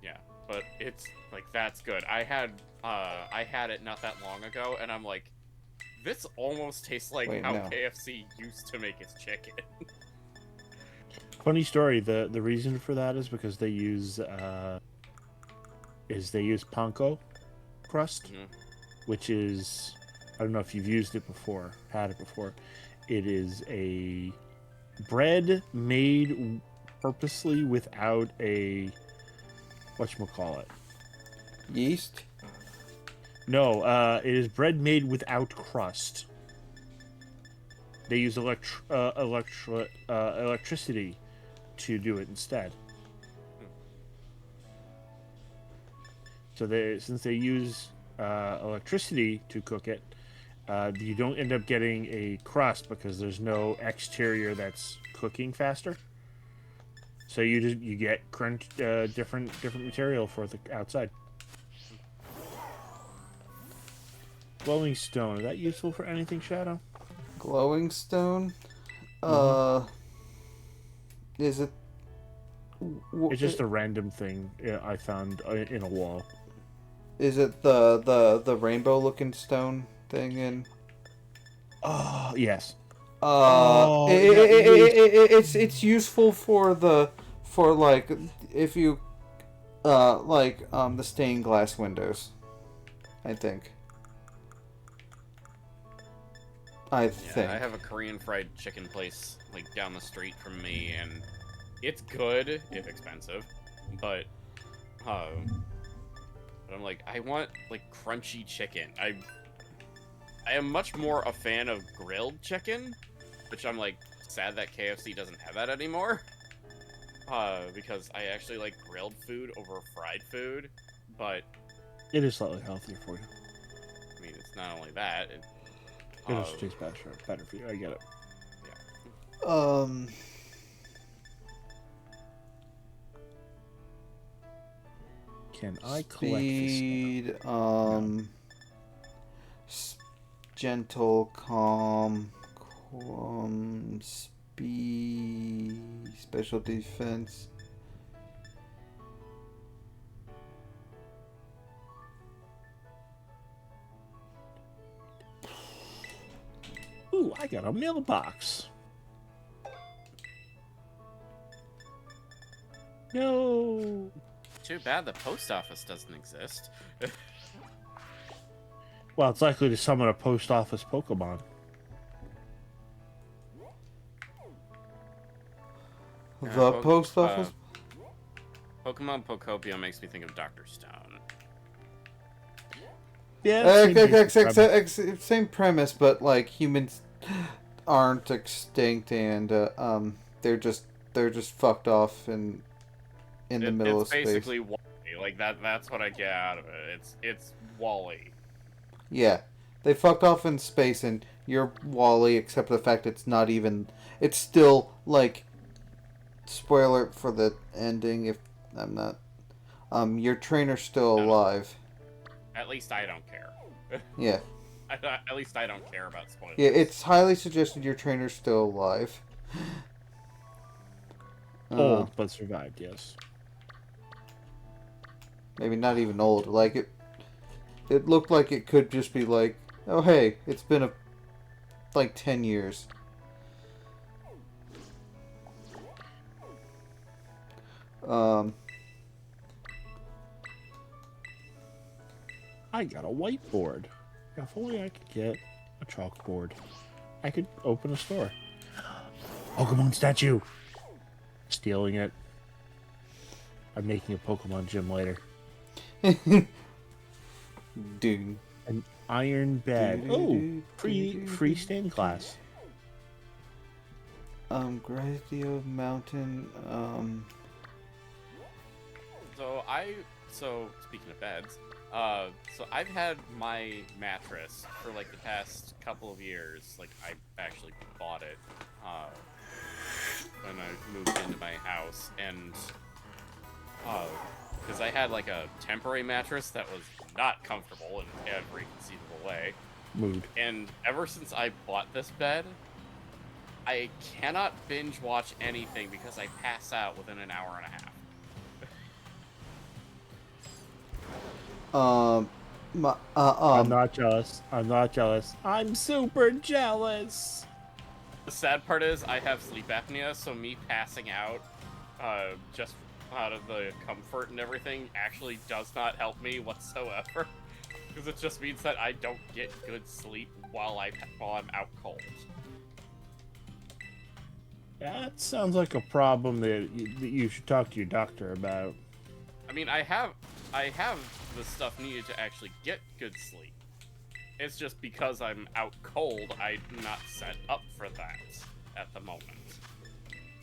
Yeah, but it's, like, that's good. I had it not that long ago, and I'm like, this almost tastes like Wait, how no. KFC used to make its chicken. Funny story. The reason for that is because they use panko crust, Mhm. which is, I don't know if you've used it before, had it before. It is a bread made purposely without a whatchamacallit. Yeast? No, it is bread made without crust. They use electricity to do it instead. So since they use electricity to cook it, you don't end up getting a crust because there's no exterior that's cooking faster. So you get different material for the outside. Glowing stone, is that useful for anything, Shadow? Glowing stone? Is it... It's just a random thing I found in a wall. Is it the rainbow looking stone thing in... Oh, yes. It's useful for like if you the stained glass windows, I think. I think. I have a Korean fried chicken place like down the street from me, and it's good if expensive, but I'm like, I want like crunchy chicken. I am much more a fan of grilled chicken, which I'm like sad that KFC doesn't have that anymore. Because I actually like grilled food over fried food, but It is slightly healthier for you. I mean, it's not only that. It also tastes better for you. I get it. Can I collect speed, this stuff? gentle, calm, speed, special defense. Ooh, I got a mailbox. No. Too bad the post office doesn't exist. Well, it's likely to summon a post office Pokemon. The post office? Pokemon Pokopia makes me think of Dr. Stone. Yeah. Same premise, but like humans aren't extinct, and they're just fucked off in the middle of space. It's basically Wall-E. Like that's what I get out of it. It's Wall-E. Yeah, they fucked off in space, and you're Wall-E, except for the fact it's not even. It's still like. Spoiler for the ending. If I'm not, your trainer's still alive. At least I don't care. Yeah. At least I don't care about spoilers. Yeah, it's highly suggested your trainer's still alive. Old, but survived, yes. Maybe not even old. Like it looked like it could just be like, oh hey, it's been like 10 years. I got a whiteboard. If only I could get a chalkboard. I could open a store. Pokemon statue! Stealing it. I'm making a Pokemon gym later. Dude. An iron bed. Oh, free stained glass. Gradio Mountain. So speaking of beds, so I've had my mattress for like the past couple of years. Like I actually bought it when I moved into my house, and because I had like a temporary mattress that was not comfortable in every conceivable way. Mood. And ever since I bought this bed, I cannot binge watch anything because I pass out within an hour and a half. I'm not jealous. I'm not jealous. I'm super jealous. The sad part is I have sleep apnea, so me passing out just out of the comfort and everything actually does not help me whatsoever. Because it just means that I don't get good sleep while I'm out cold. That sounds like a problem that you should talk to your doctor about. I mean, I have the stuff needed to actually get good sleep. It's just because I'm out cold, I'm not set up for that at the moment.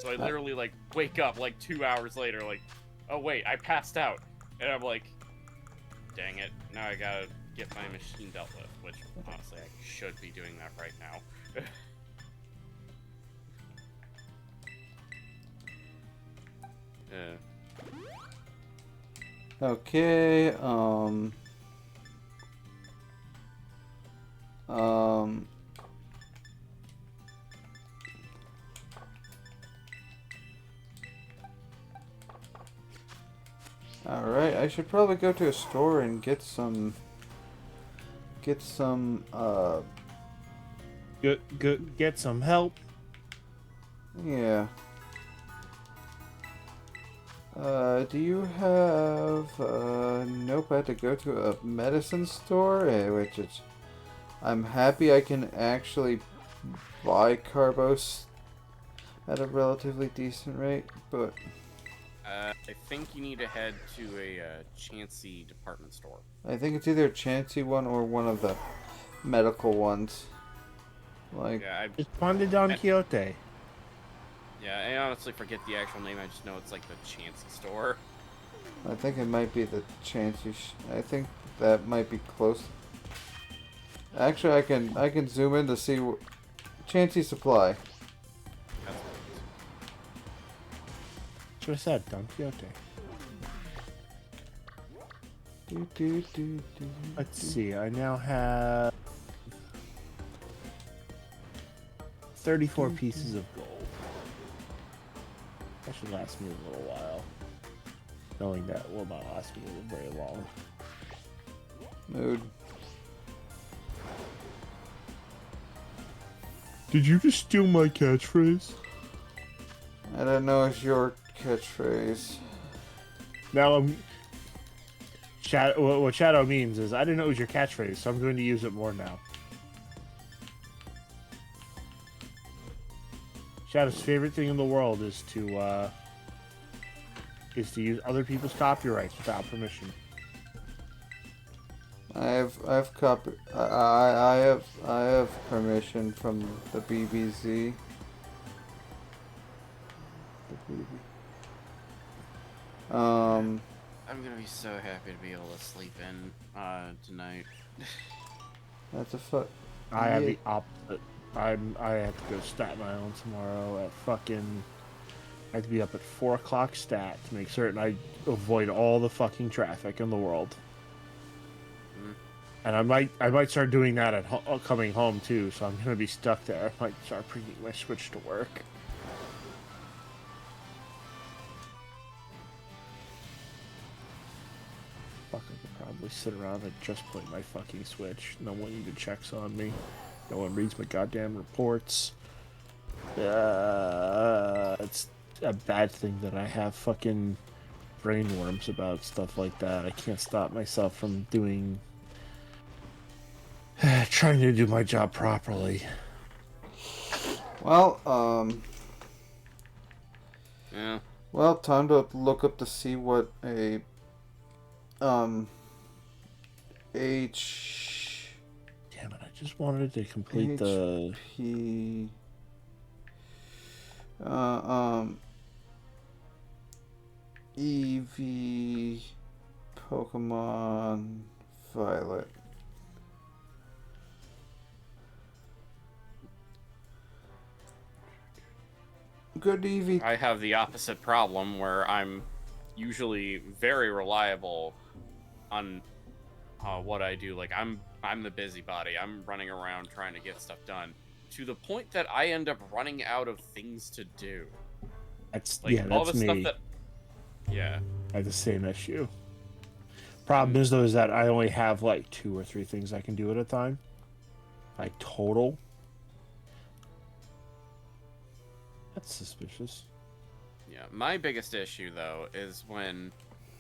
So I literally, like, wake up, like, 2 hours later, like, oh, wait, I passed out. And I'm like, dang it, now I gotta get my machine dealt with, which, honestly, I should be doing that right now. Okay, Alright, I should probably go to a store and get some, get some help. Yeah. Do you have, nope, I had to go to a medicine store, which is, I'm happy I can actually buy Carbos at a relatively decent rate, but... I think you need to head to a Chansey department store. I think it's either a Chansey one or one of the medical ones. Like... Yeah, Just find the Don Quixote. Yeah, I honestly forget the actual name. I just know it's like the Chansey store. I think it might be the Chansey. I think that might be close. Actually, I can zoom in to see Chansey Supply. That's what I said, Don Quixote. Let's see. I now have 34 pieces of gold. That should last me a little while. Knowing that will not last me very long. Mood. Did you just steal my catchphrase? I don't know if your catchphrase. Now what Shadow means is I didn't know it was your catchphrase, so I'm going to use it more now. Shadow's favorite thing in the world is to use other people's copyrights without permission. I have permission from the BBC. I'm gonna be so happy to be able to sleep in tonight. That's a fuck. I have the opposite. I have to go to Staten Island tomorrow at fucking. I have to be up at 4 o'clock stat to make certain I avoid all the fucking traffic in the world. And I might start doing that at coming home too. So I'm gonna be stuck there. I might start bringing my Switch to work. Fuck, I could probably sit around and just play my fucking Switch. No one even checks on me. No one reads my goddamn reports. It's a bad thing that I have fucking brain worms about stuff like that. I can't stop myself from doing... trying to do my job properly. Well, Yeah. well, time to look up to see what a Damn it, I just wanted to complete the... HP EV Pokemon Violet. Good EV. I have the opposite problem where I'm usually very reliable on what I do. Like I'm I'm the busybody. I'm running around trying to get stuff done, to the point that I end up running out of things to do. That's Like, all that's the me. stuff that... Yeah. I have the same issue. Problem is though is that I only have like 2 or 3 things I can do at a time. Like total. That's suspicious. Yeah, my biggest issue, though, is when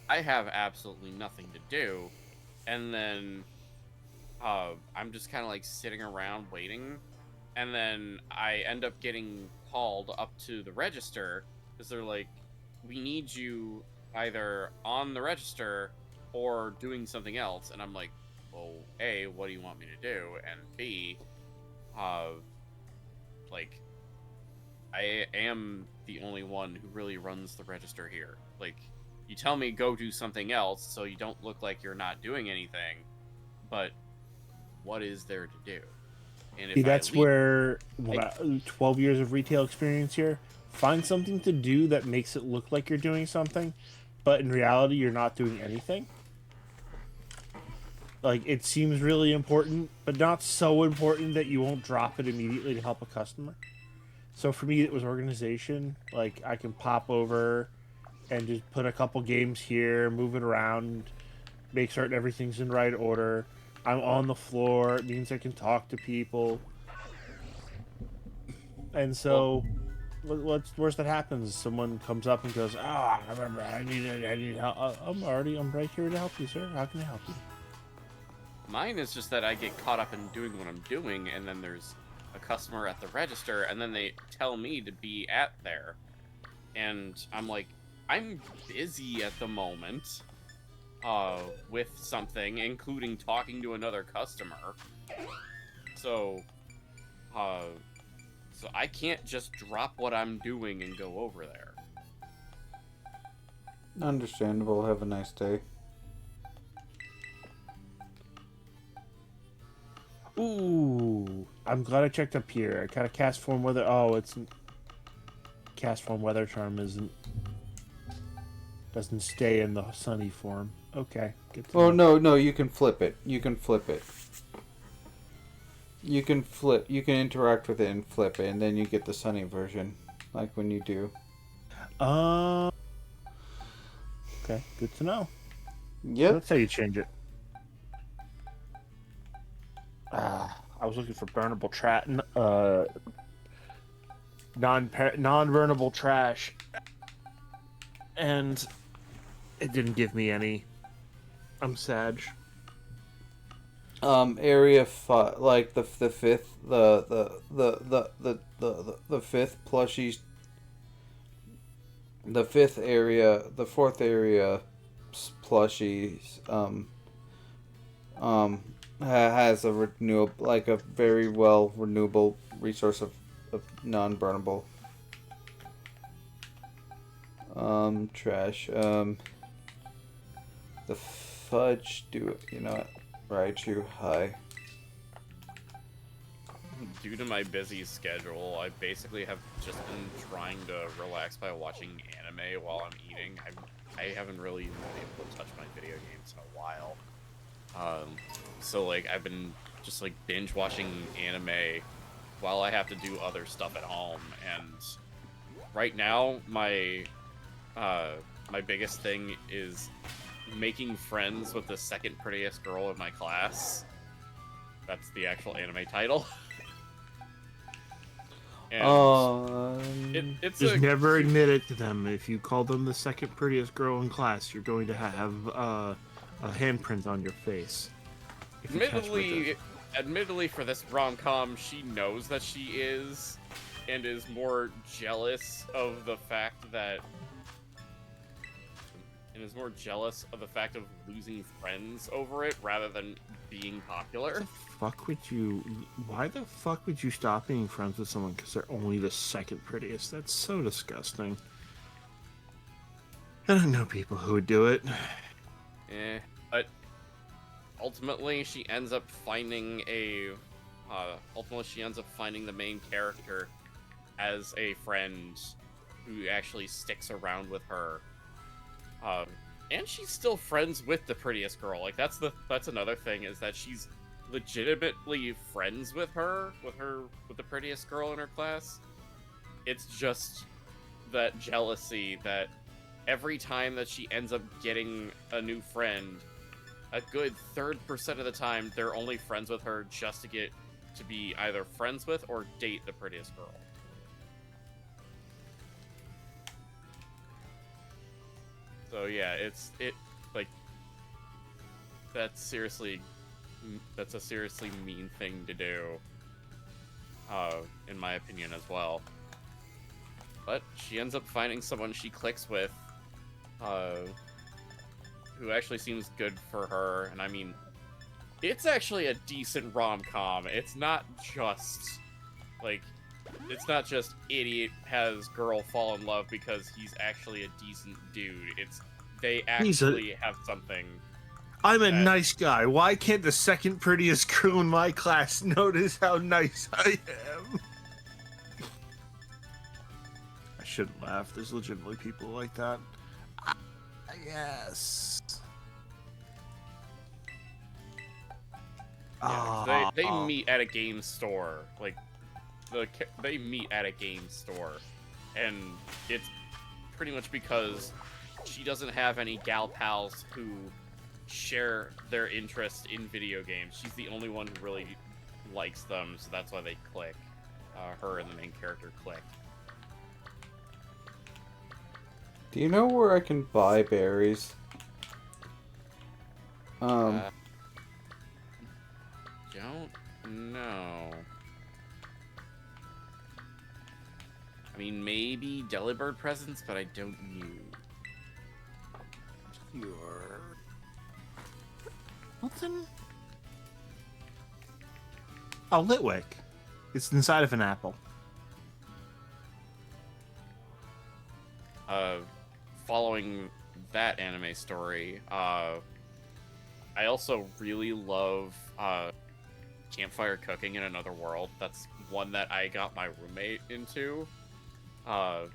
I have absolutely nothing to do, and then I'm just kind of like sitting around waiting, and then I end up getting called up to the register, because they're like, we need you either on the register or doing something else, and I'm like, well, A, what do you want me to do, and B, like, I am the only one who really runs the register here. Like, you tell me go do something else so you don't look like you're not doing anything, but what is there to do? And if See, that's I leave, where 12 years of retail experience here. Find something to do that makes it look like you're doing something, but in reality, you're not doing anything. Like, it seems really important, but not so important that you won't drop it immediately to help a customer. So for me, it was organization. Like, I can pop over and just put a couple games here, move it around, make certain everything's in right order. I'm on the floor. It means I can talk to people. And so, what's worse that happens? Someone comes up and goes, "Ah, I remember. I need help. I'm right here to help you, sir. How can I help you?" mine is just that I get caught up in doing what I'm doing, and then there's a customer at the register, and then they tell me to be at there. And I'm like, I'm busy at the moment with something, including talking to another customer. So I can't just drop what I'm doing and go over there. Understandable. Have a nice day. Ooh, I'm glad I checked up here. I kind of cast form weather. Oh, it's cast form weather charm doesn't stay in the sunny form. Okay. Good to Oh know. no, you can flip it. You can flip it. You can interact with it and flip it, and then you get the sunny version, like when you do. Okay, good to know. Yep. That's how you change it. I was looking for burnable trash, non-burnable trash, and it didn't give me any. I'm sad. Area 5, like the fifth, the fifth plushies. The fifth area, the fourth area plushies, has a renewable, like a very well renewable resource of non-burnable trash. The fudge do it, you know what? Raichu, hi. Due to my busy schedule, I basically have just been trying to relax by watching anime while I'm eating. I haven't really been able to touch my video games in a while. So like I've been just like binge watching anime while I have to do other stuff at home. And right now, my biggest thing is making friends with the second prettiest girl in my class. That's the actual anime title. And it's Just a never admit it to them. If you call them the second prettiest girl in class, you're going to have a handprint on your face. Admittedly, for this rom-com, she knows that she is, and is more jealous of the fact that, of losing friends over it rather than being popular. Why the fuck would you stop being friends with someone because they're only the second prettiest? That's so disgusting. And I know people who would do it. But ultimately she ends up finding the main character as a friend who actually sticks around with her. And she's still friends with the prettiest girl. Like that's another thing, is that she's legitimately friends with the prettiest girl in her class. It's just that jealousy that every time that she ends up getting a new friend, a good 3% of the time they're only friends with her just to get to be either friends with or date the prettiest girl. So yeah, like that's a seriously mean thing to do, in my opinion as well. But she ends up finding someone she clicks with, who actually seems good for her, and I mean, it's actually a decent rom-com. It's not just idiot has girl fall in love because he's actually a decent dude. They actually have something. I'm a nice guy. Why can't the second prettiest girl in my class notice how nice I am? I shouldn't laugh. There's legitimately people like that. Yes. Yeah, they meet at a game store. They meet at a game store, and it's pretty much because she doesn't have any gal pals who share their interest in video games. She's the only one who really likes them, so that's why they click. Her and the main character click. Do you know where I can buy berries? Don't know. I mean, maybe Delibird presents, but I don't know. Nothing. Oh, Litwick. It's inside of an apple. Following that anime story, I also really love campfire cooking in Another World. That's one that I got my roommate into, and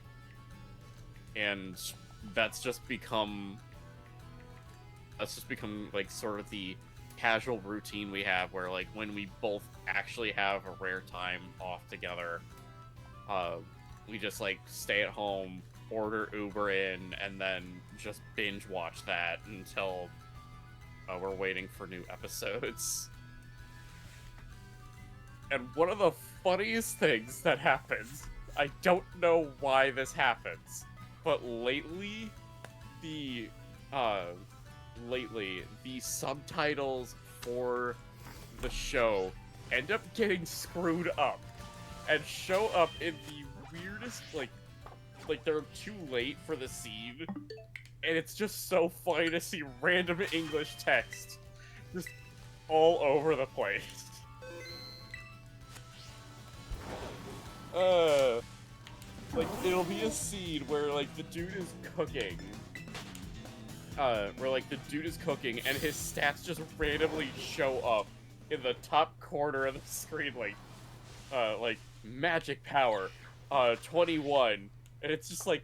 that's just become like sort of the casual routine we have, where like when we both actually have a rare time off together, we just like stay at home, order Uber in, and then just binge watch that until we're waiting for new episodes. And one of the funniest things that happens, I don't know why this happens, but lately the subtitles for the show end up getting screwed up and show up in the weirdest, like they're too late for the scene, and it's just so funny to see random English text just all over the place. Like, it'll be a scene where, like, the dude is cooking, and his stats just randomly show up in the top corner of the screen, like magic power, 21, and it's just like,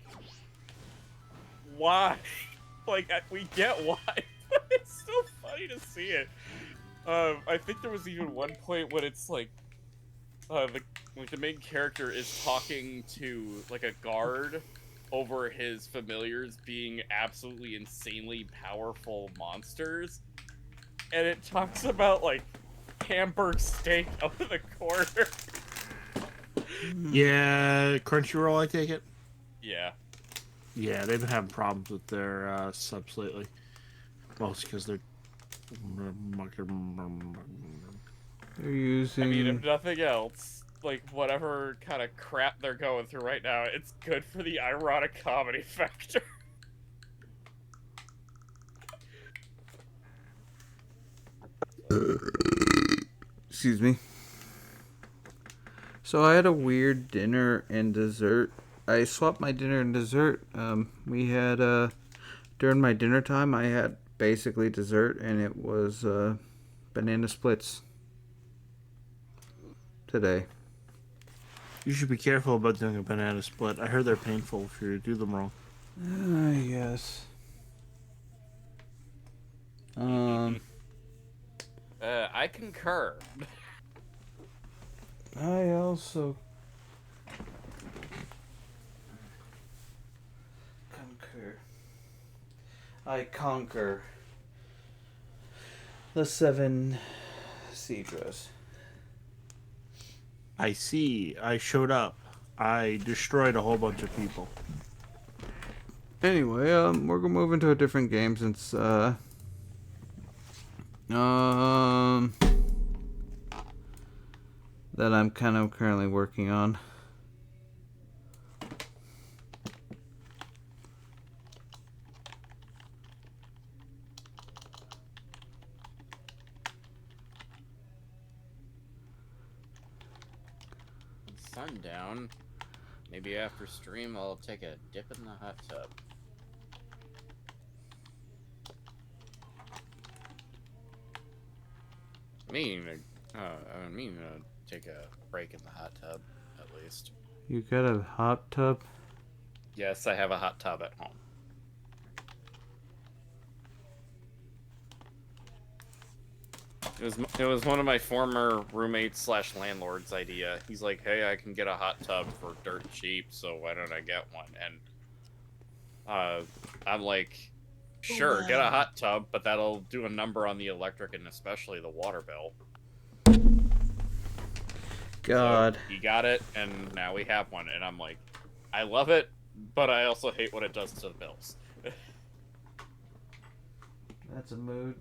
why? Like, we get why, but it's so funny to see it. I think there was even one point when it's like, the main character is talking to, like, a guard over his familiars being absolutely insanely powerful monsters, and it talks about, like, Hamburg steak out of the corner. Yeah, Crunchyroll, I take it? Yeah. Yeah, they've been having problems with their subs lately. Mostly because they're using... I mean, if nothing else, like, whatever kind of crap they're going through right now, it's good for the ironic comedy factor. Excuse me. So I had a weird dinner and dessert. I swapped my dinner and dessert. We had, during my dinner time, I had basically dessert, and it was, banana splits. Today. You should be careful about doing a banana split. I heard they're painful if you do them wrong. Yes. I concur. I also concur. I conquer the 7 Cedras. I see. I showed up. I destroyed a whole bunch of people. Anyway, we're gonna move into a different game since that I'm kind of currently working on. Sundown. Maybe after stream I'll take a dip in the hot tub. I mean to take a break in the hot tub, at least. You got a hot tub? Yes, I have a hot tub at home. It was one of my former roommates slash landlord's idea. He's like, hey, I can get a hot tub for dirt cheap, so why don't I get one? And I'm like, sure, get a hot tub, but that'll do a number on the electric and especially the water bill. God. So he got it, and now we have one. And I'm like, I love it, but I also hate what it does to the bills. That's a mood.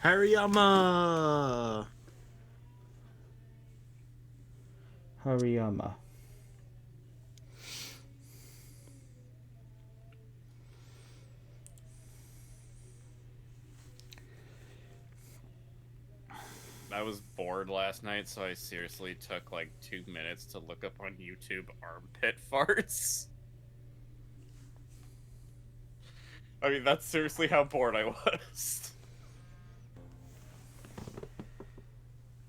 Hariyama! Hariyama. I was bored last night, so I seriously took like 2 minutes to look up on YouTube armpit farts. I mean, that's seriously how bored I was.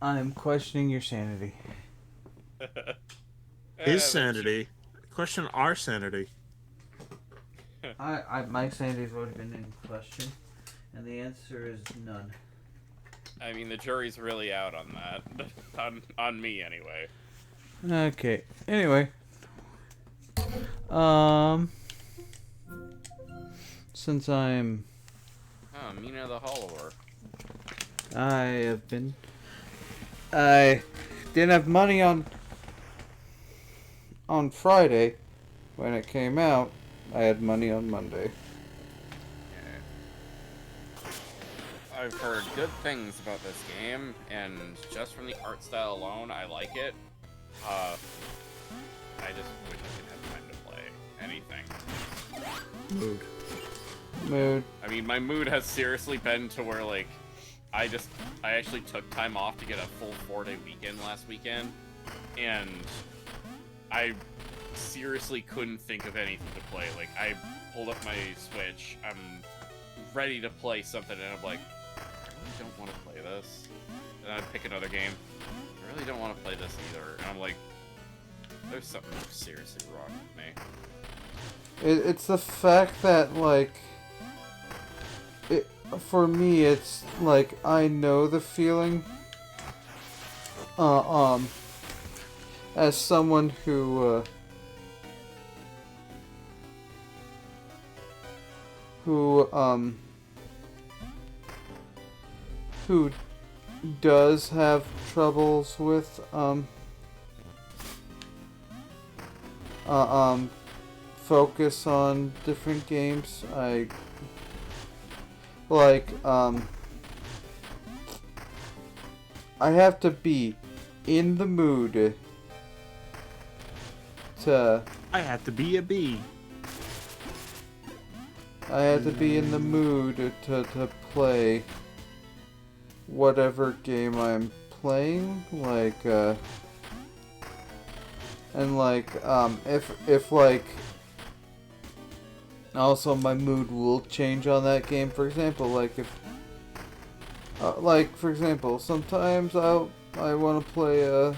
I'm questioning your sanity. His sanity. Question our sanity. My sanity's already been in question, and the answer is none. I mean, the jury's really out on that. on me, anyway. Okay. Anyway. Since I'm... Oh, Mina the Hollower. I didn't have money on Friday when it came out. I had money on Monday. I've heard good things about this game, and just from the art style alone, I like it. I just wish I could have time to play anything. Mood. I mean, my mood has seriously been to where, like, I actually took time off to get a full 4-day weekend last weekend, and I seriously couldn't think of anything to play. Like, I pulled up my Switch, I'm ready to play something, and I'm like, I really don't want to play this. And I pick another game. I really don't want to play this either. And I'm like, there's something seriously wrong with me. It's the fact that, like, for me, it's like I know the feeling. As someone who does have troubles with focus on different games. I have to be in the mood to... I have to be a bee. I have to be in the mood to play whatever game I'm playing, if also my mood will change on that game. For example, sometimes I want to play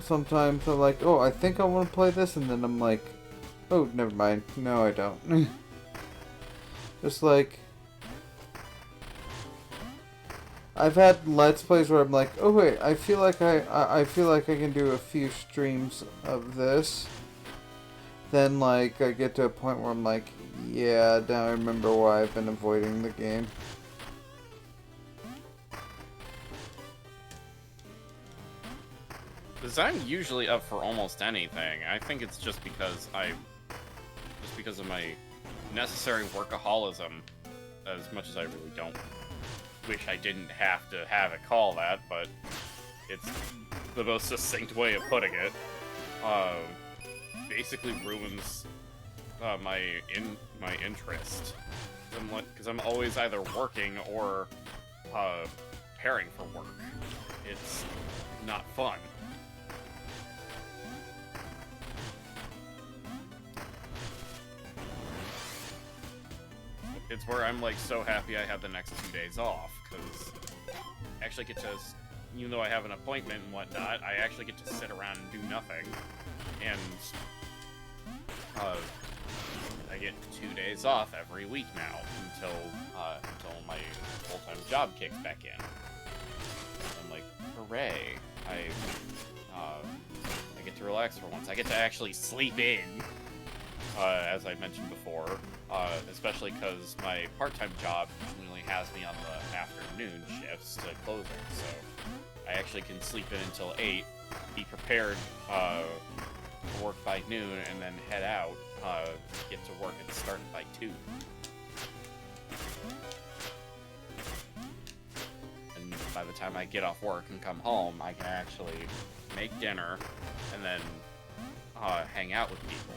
Sometimes I'm like, oh, I think I want to play this, and then I'm like, oh, never mind. No, I don't. Just like, I've had Let's Plays where I'm like, oh wait, I feel like I feel like I can do a few streams of this. Then like I get to a point where I'm like, yeah, now I remember why I've been avoiding the game. Because I'm usually up for almost anything. I think it's just because of my necessary workaholism, as much as I really don't wish I didn't have to have it call that, but it's the most succinct way of putting it. Basically ruins my interest. Because I'm always either working or preparing for work. It's not fun. It's where I'm like so happy I have the next 2 days off, because I actually get to, even though I have an appointment and whatnot, I actually get to sit around and do nothing, and I get 2 days off every week now until my full-time job kicks back in. I'm like, hooray! I get to relax for once. I get to actually sleep in. As I mentioned before, especially because my part-time job usually only has me on the afternoon shifts to closing, so I actually can sleep in until 8, be prepared for work by noon, and then head out, get to work and start by 2. And by the time I get off work and come home, I can actually make dinner and then hang out with people.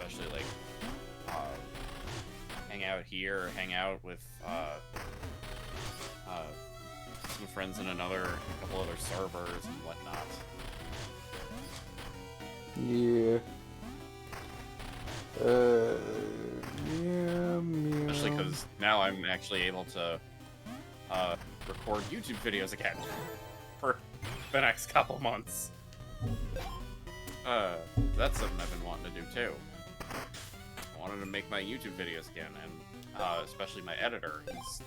Especially like hang out here, or hang out with some friends in a couple other servers and whatnot. Yeah. Yeah. Especially because now I'm actually able to record YouTube videos again for the next couple months. That's something I've been wanting to do too. I wanted to make my YouTube videos again, and especially my editor. He's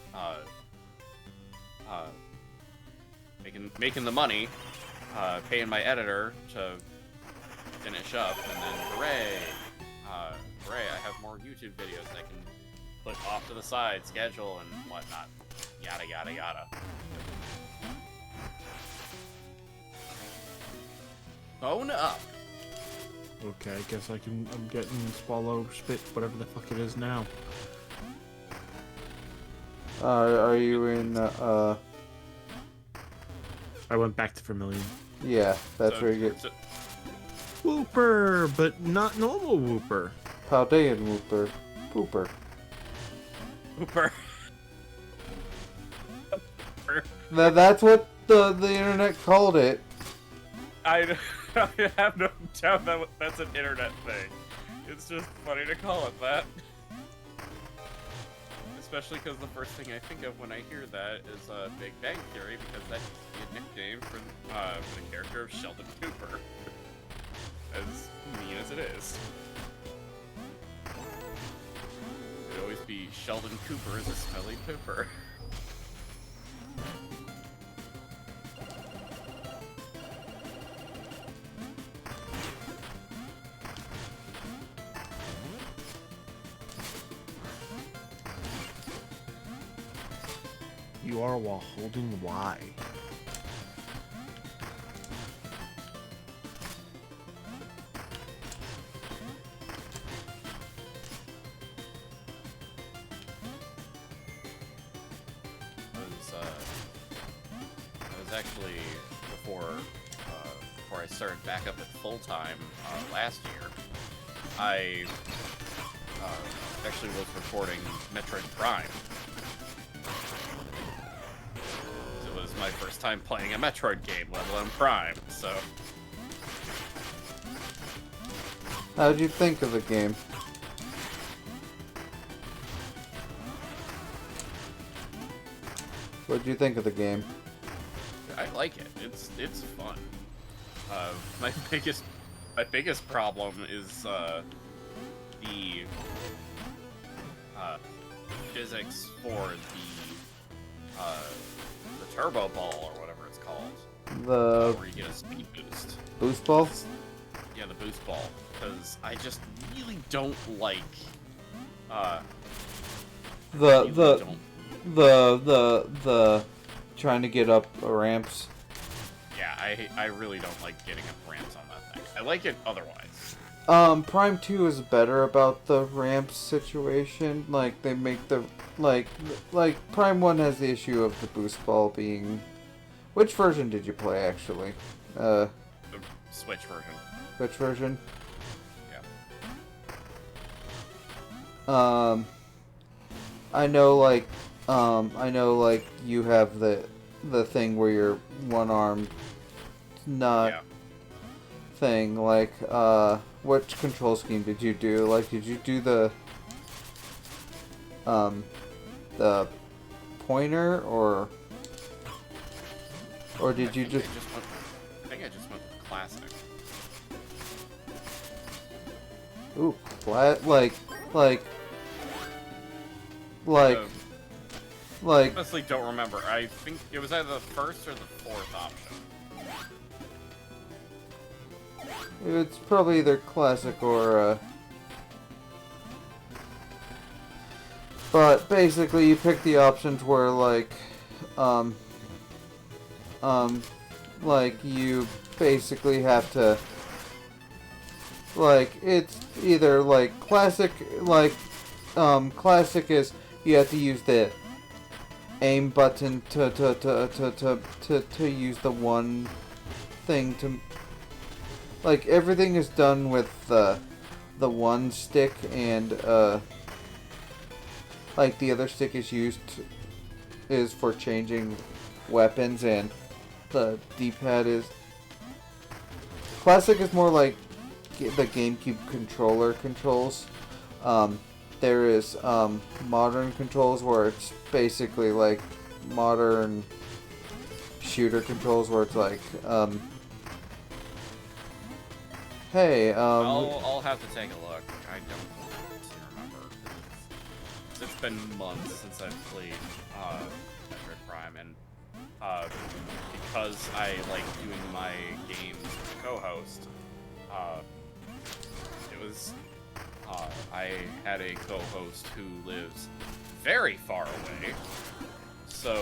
making the money, paying my editor to finish up, and then hooray! Hooray! I have more YouTube videos I can put off to the side, schedule, and whatnot. Yada yada yada. Bone up. Okay, I guess I'm getting swallow spit, whatever the fuck it is now. Are you in, I went back to Vermilion. yeah, that's where you get Whooper, but not normal Whooper. Paldean Whooper. Pooper. Hooper. That's what the internet called it. I have no doubt that that's an internet thing. It's just funny to call it that. Especially because the first thing I think of when I hear that is Big Bang Theory, because that used to be a nickname for the character of Sheldon Cooper. As mean as it is. It'd always be Sheldon Cooper as a smelly pooper. You are while holding Y. I was actually before I started back up at full time last year. I actually was recording Metroid Prime. It was my first time playing a Metroid game, let alone Prime. So How'd you think of the game? What do you think of the game? I like it. It's fun. My biggest problem is the physics for the turbo ball or whatever it's called. Where you get a speed boost. Boost ball? Yeah, the boost ball. Because I just really don't like. The trying to get up ramps. Yeah, I really don't like getting up ramps on that thing. I like it otherwise. Prime 2 is better about the ramp situation. Like, they make the... Like, Prime 1 has the issue of the boost ball being... Which version did you play, actually? The Switch version. Which version? Yeah. I know, like, you have the thing where you're one-armed, not... Yeah. thing, like, which control scheme did you do? Like, did you do the pointer, or did you just... I think I just went with classic. Ooh, like... Honestly, don't remember. I think it was either the first or the fourth option. It's probably either classic or, But basically, you pick the options where, like, you basically have to, like, it's either, like, classic is you have to use the aim button to use the one thing to... Like, everything is done with the one stick, and like, the other stick is for changing weapons, and the D-pad is... Classic is more like the GameCube controller controls. There is modern controls where it's basically like modern shooter controls where it's like... Hey, I'll have to take a look. I don't remember. It's been months since I've played Metroid Prime, and because I like doing my games with a co-host, it was I had a co-host who lives very far away, so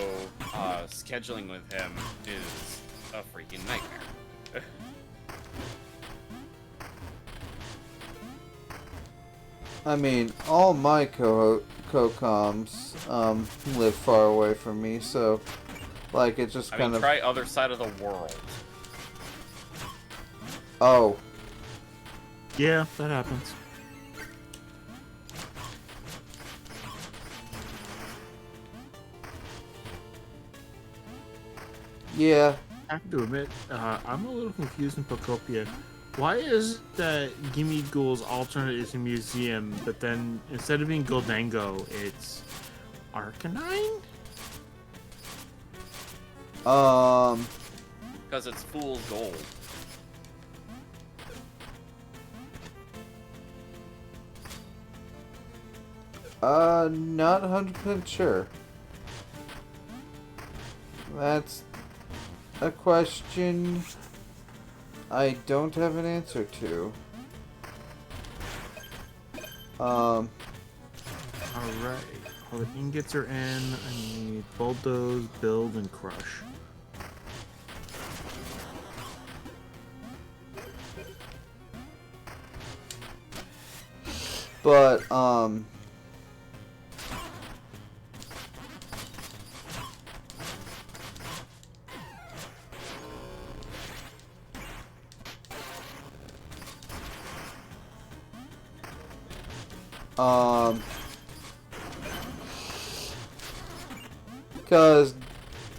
scheduling with him is a freaking nightmare. I mean, all my co-coms live far away from me, so like it just kind of... try other side of the world. Oh. Yeah, that happens. Yeah. I have to admit, I'm a little confused in Pocopia. Why is it that Gimme Ghoul's alternate is a museum, but then instead of being Goldango, it's Arcanine? Because it's fool's gold. Not 100% sure. That's a question I don't have an answer to. Alright. All the ingots are in. I need bulldoze, build, and crush. But,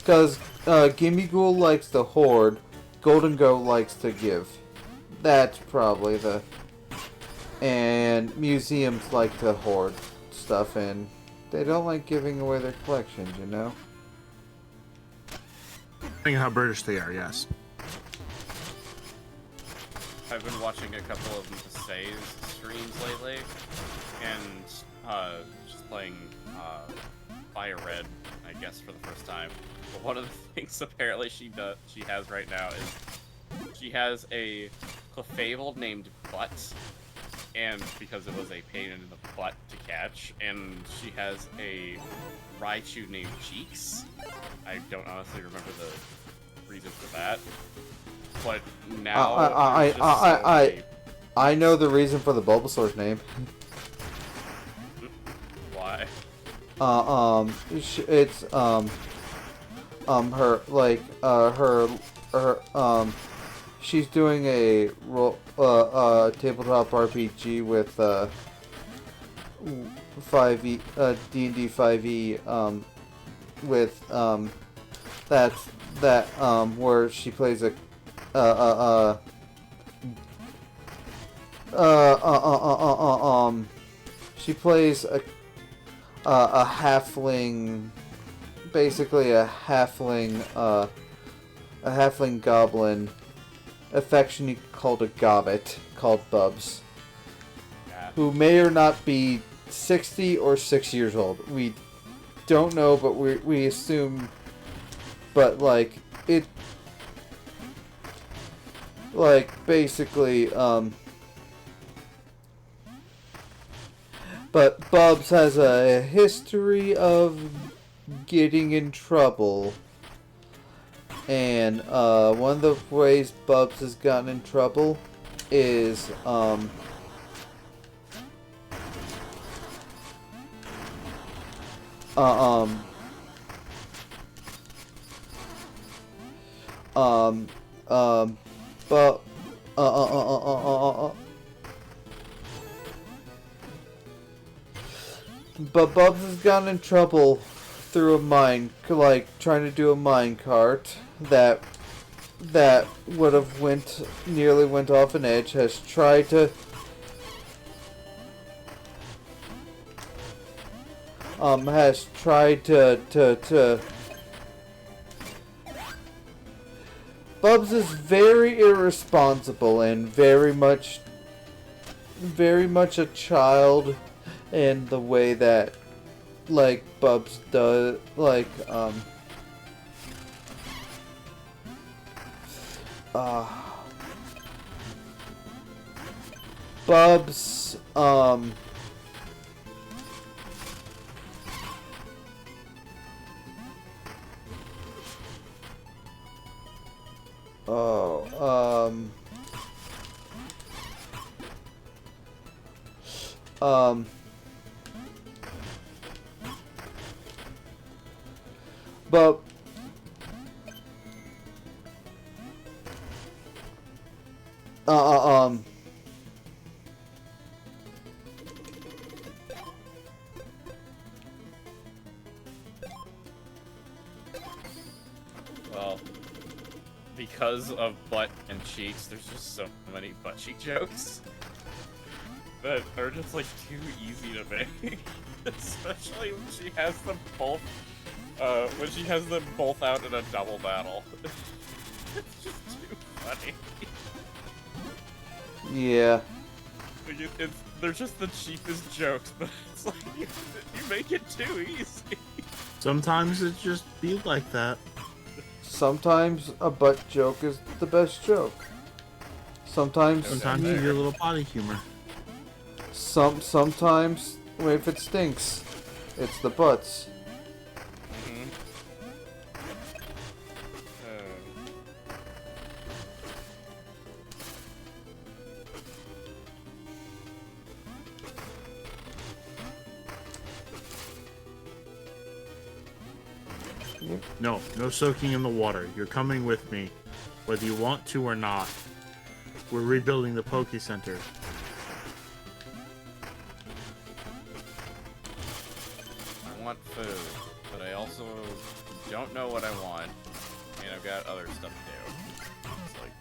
Cause Gimme Ghoul likes to hoard, Golden Go likes to give. That's probably the... And museums like to hoard stuff, and they don't like giving away their collections, you know? Depending on how British they are, yes. I've been watching a couple of Say's streams lately, and just playing Fire Red, I guess, for the first time. But one of the things apparently she has right now is she has a Clefable named Butt, and because it was a pain in the butt to catch, and she has a Raichu named Cheeks. I don't honestly remember the reason for that, but now I know the reason for the Bulbasaur's name. Why? It's she's doing a tabletop RPG with 5e D&D 5e with where she plays a she plays a halfling, basically a halfling goblin, affectionately called a gobbet, called Bubs, who may or not be 60 or 6 years old. We don't know, but we assume, but like it, like basically but Bubs has a history of getting in trouble, and one of the ways Bubs has gotten in trouble is but But Bubs has gotten in trouble through a mine, like trying to do a mine cart that would have nearly went off an edge. Has tried to Bubs is very irresponsible and very much a child in the way that, like, Bubs does, like, Bubs, but Well, because of butt and cheeks, there's just so many butt cheek jokes that are just like too easy to make. Especially when she has them both out in a double battle. It's just too funny. yeah. Like they're just the cheapest jokes, but it's like you make it too easy. Sometimes it just be like that. Sometimes a butt joke is the best joke. Sometimes you get a little body humor. Sometimes if it stinks, it's the butts. No soaking in the water. You're coming with me, whether you want to or not. We're rebuilding the Poke Center. I want food, but I also don't know what I want, and I've got other stuff to do. It's like,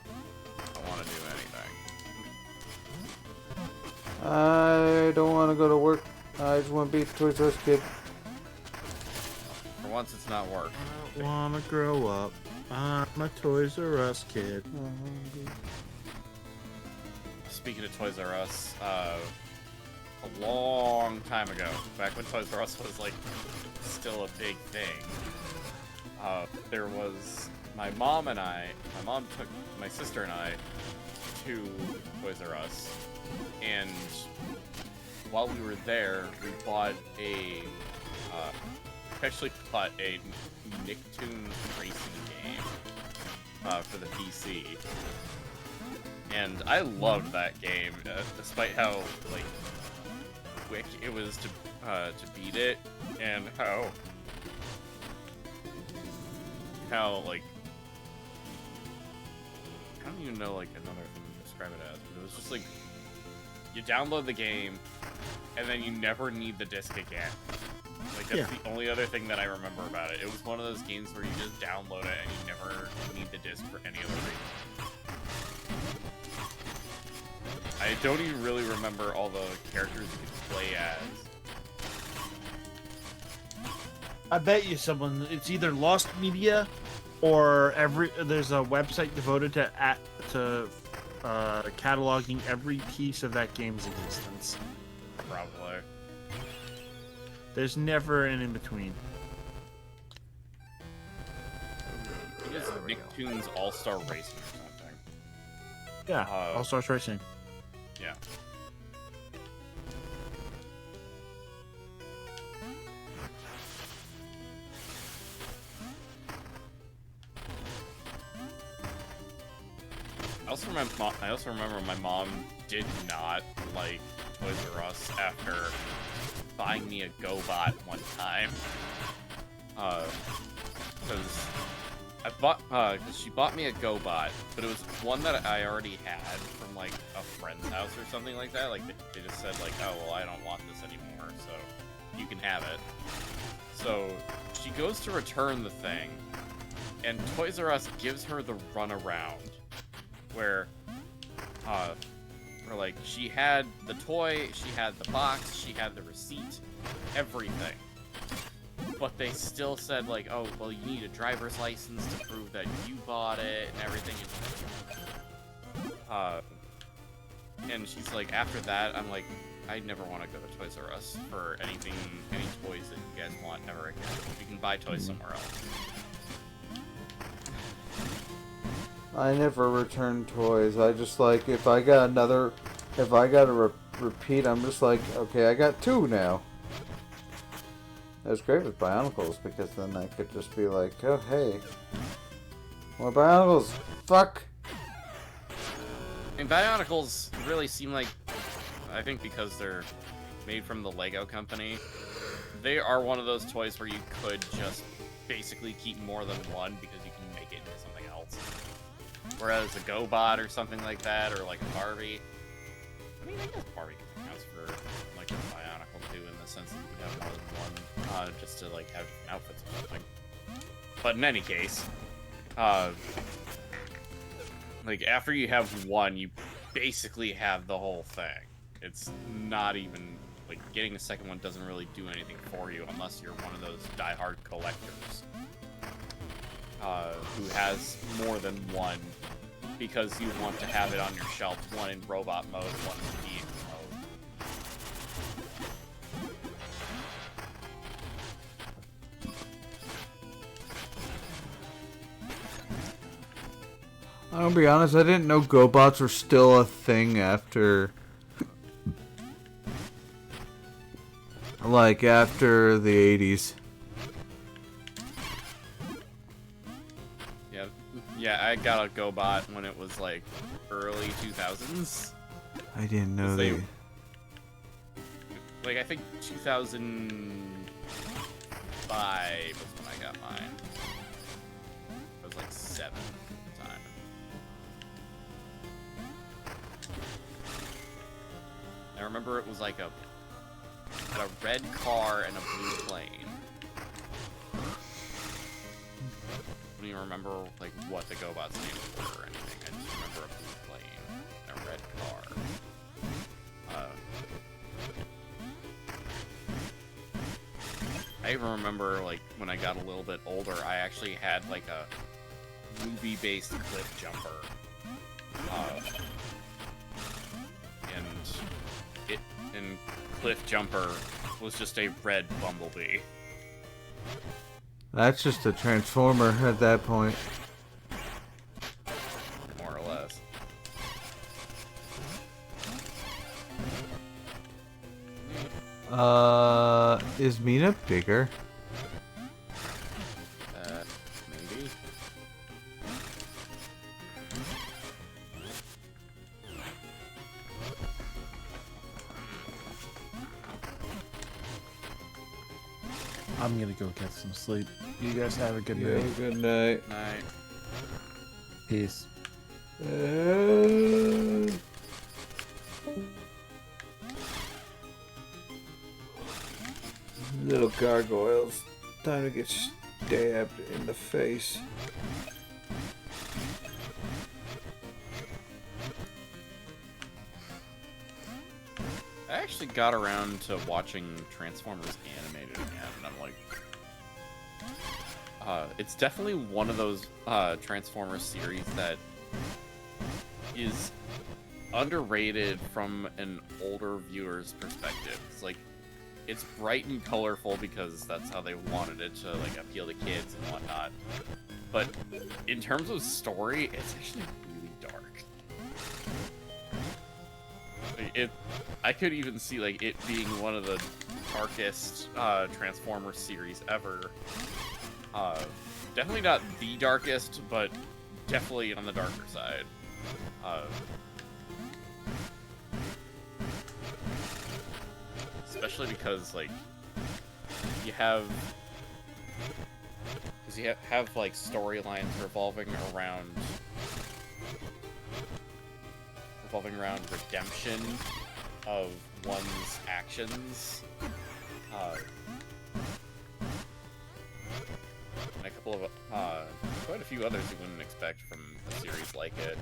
I want to do anything. I don't want to go to work. I just want to be a Toys R Us kid. For once it's not work. I don't wanna grow up. I'm a Toys R Us kid. Speaking of Toys R Us, a long time ago, back when Toys R Us was like still a big thing, there was my mom took my sister and I to Toys R Us, and while we were there, we actually bought a Nicktoons racing game for the PC. And I loved that game, despite how like quick it was to beat it, and how like I don't even know like another thing to describe it as, but it was just like you download the game and then you never need the disc again. Like that's the only other thing that I remember about it. It was one of those games where you just download it and you never need the disc for any other reason. I don't even really remember all the characters you could play as. I bet you it's either lost media or there's a website devoted to cataloging every piece of that game's existence. Probably. There's never an in-between. It is Nicktoons All-Star Racing or something. Yeah, All-Stars Racing. Yeah. I also remember my mom did not like Toys R Us after buying me a GoBot one time. Because she bought me a GoBot, but it was one that I already had from like a friend's house or something like that. Like they just said like, oh well, I don't want this anymore, so you can have it. So she goes to return the thing, and Toys R Us gives her the runaround, where like she had the toy, she had the box, she had the receipt, everything. But they still said like, oh, well, you need a driver's license to prove that you bought it and everything. And she's like, after that, I'm like, I never want to go to Toys R Us for any toys that you guys want ever again. You can buy toys somewhere else. I never return toys. I just like, if I got a repeat, I'm just like, okay, I got 2 now. It was great with Bionicles, because then I could just be like, oh hey, more Bionicles, fuck! And Bionicles really seem like, I think because they're made from the Lego company, they are one of those toys where you could just basically keep more than one because you can make it into something else. Whereas a GoBot or something like that, or like a Barbie, I mean, I guess Barbie counts for like a Bionicle too, in the sense that you would have more than one, just to like have different outfits or something. But in any case, like after you have one, you basically have the whole thing. It's not even like getting a second one doesn't really do anything for you unless you're one of those diehard collectors who has more than one because you want to have it on your shelf, one in robot mode, one in DX mode. I'll be honest, I didn't know GoBots were still a thing after... like, after the 80s. Yeah, I got a GoBot when it was, like, early 2000s. I didn't know they... Like, I think 2005 was when I got mine. I was, like, 7 at the time. I remember it was, like, had a red car and a blue plane. I don't even remember like what the GoBots names were or anything. I just remember a blue plane and a red car. I I even remember, like, when I got a little bit older, I actually had, like, a movie-based cliff jumper. And cliff jumper was just a red bumblebee. That's just a transformer at that point. More or less. Is Mina bigger? Maybe? I'm gonna go get some sleep. You guys have a good Yeah, night. good night. Night. Peace. Little gargoyles. Time to get stabbed in the face. I actually got around to watching Transformers animated again, and I'm like, it's definitely one of those Transformers series that is underrated from an older viewer's perspective. It's like, it's bright and colorful because that's how they wanted it to like appeal to kids and whatnot. But in terms of story, it's actually really dark. I could even see like it being one of the darkest Transformers series ever. Definitely not the darkest, but definitely on the darker side. Especially because like you have like storylines revolving around redemption of one's actions. And a couple of quite a few others you wouldn't expect from a series like it.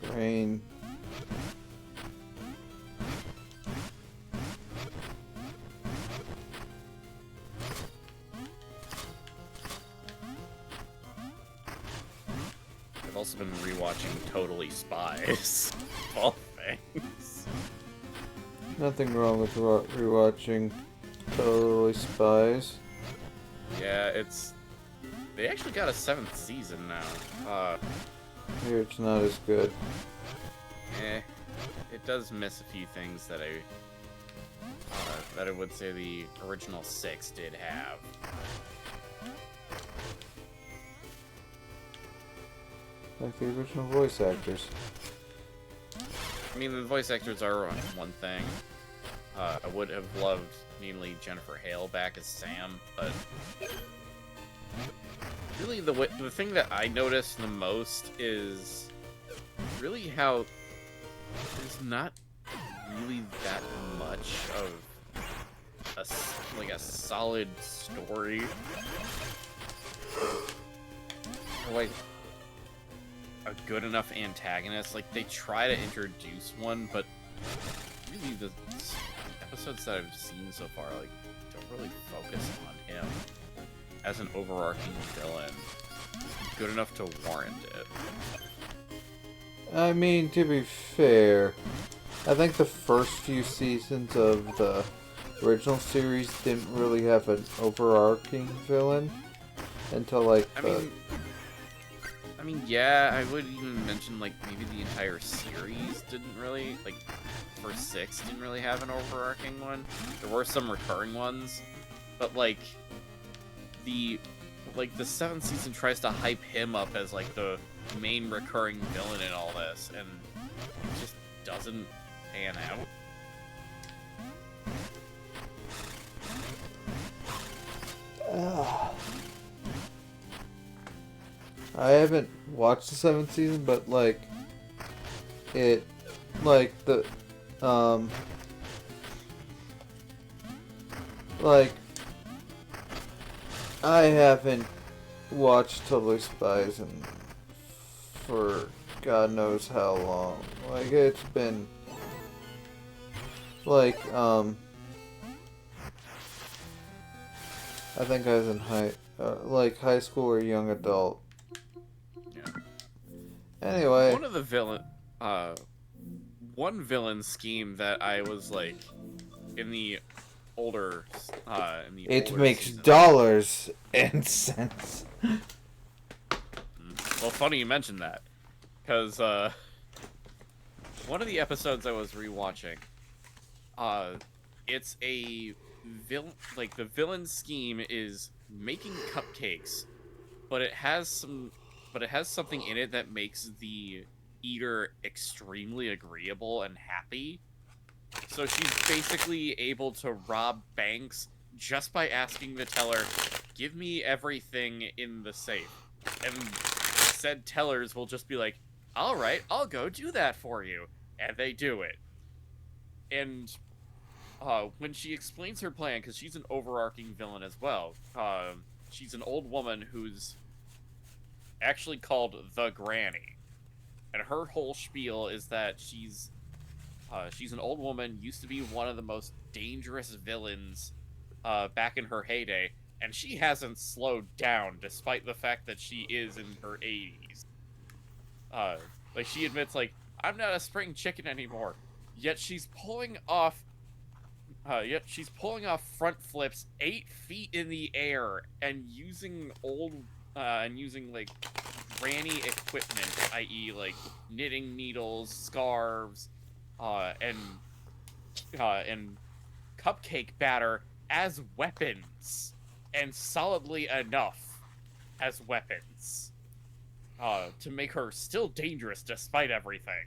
Brain. I've also been rewatching Totally Spies. All things. Nothing wrong with rewatching Totally Spies. Yeah, they actually got a 7th season now. Here it's not as good. It does miss a few things that I would say the original 6 did have. Like the original voice actors. I mean, the voice actors are one thing. I would have loved mainly Jennifer Hale back as Sam, but really the thing that I noticed the most is really how there's not really that much of a solid story, or like a good enough antagonist. Like, they try to introduce one, but really the episodes that I've seen so far like don't really focus on him as an overarching villain good enough to warrant it. I mean, to be fair, I think the first few seasons of the original series didn't really have an overarching villain until like I mean, yeah, I would even mention like maybe the entire series didn't really like. First 6 didn't really have an overarching one. There were some recurring ones, but like the 7th season tries to hype him up as like the main recurring villain in all this, and doesn't pan out. I haven't watched the 7th season, but like it, like the, like I haven't watched Totally Spies for God knows how long. Like it's been like I think I was in high school or young adult. Yeah. Anyway, one villain scheme that I was like in the older it makes seasons. dollars and cents. Well, funny you mentioned that, because one of the episodes I was rewatching, it's a villain. Like the villain scheme is making cupcakes, but it has something in it that makes the eater extremely agreeable and happy. So she's basically able to rob banks just by asking the teller, "Give me everything in the safe," and said tellers will just be like, "All right, I'll go do that for you," and they do it. And when she explains her plan, because she's an overarching villain as well, she's an old woman who's actually called the Granny, and her whole spiel is that she's an old woman, used to be one of the most dangerous villains back in her heyday, and she hasn't slowed down despite the fact that she is in her 80s. Like she admits, like, I'm not a spring chicken anymore. Yet she's pulling off front flips 8 feet in the air and using like granny equipment, i.e., like knitting needles, scarves, and cupcake batter as weapons, and solidly enough as weapons, to make her still dangerous despite everything.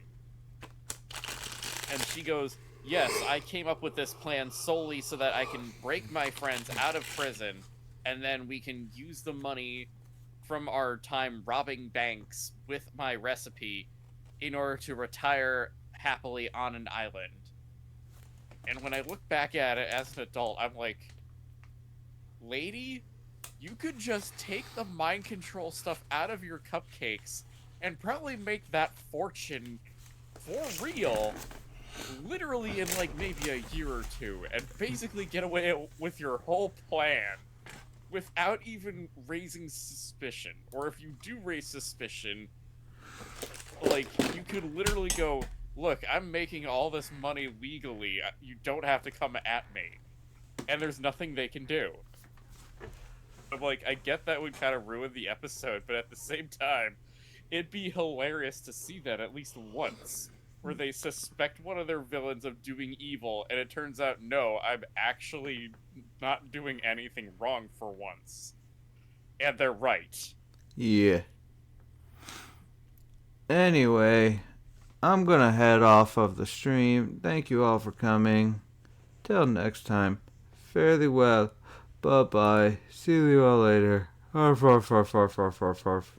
And she goes, "Yes, I came up with this plan solely so that I can break my friends out of prison, and then we can use the money from our time robbing banks with my recipe in order to retire happily on an island." And when I look back at it as an adult, I'm like, lady, you could just take the mind control stuff out of your cupcakes and probably make that fortune for real, literally in like maybe a year or two, and basically get away with your whole plan without even raising suspicion. Or if you do raise suspicion, like, you could literally go, "Look, I'm making all this money legally. You don't have to come at me." And there's nothing they can do. I'm like, I get that would kind of ruin the episode, but at the same time, it'd be hilarious to see that at least once, where they suspect one of their villains of doing evil, and it turns out, no, I'm actually not doing anything wrong for once. And they're right. Yeah. Anyway, I'm gonna head off of the stream. Thank you all for coming. Till next time, fare thee well. Bye bye. See you all later. Arf, arf, arf, arf, arf, arf, arf.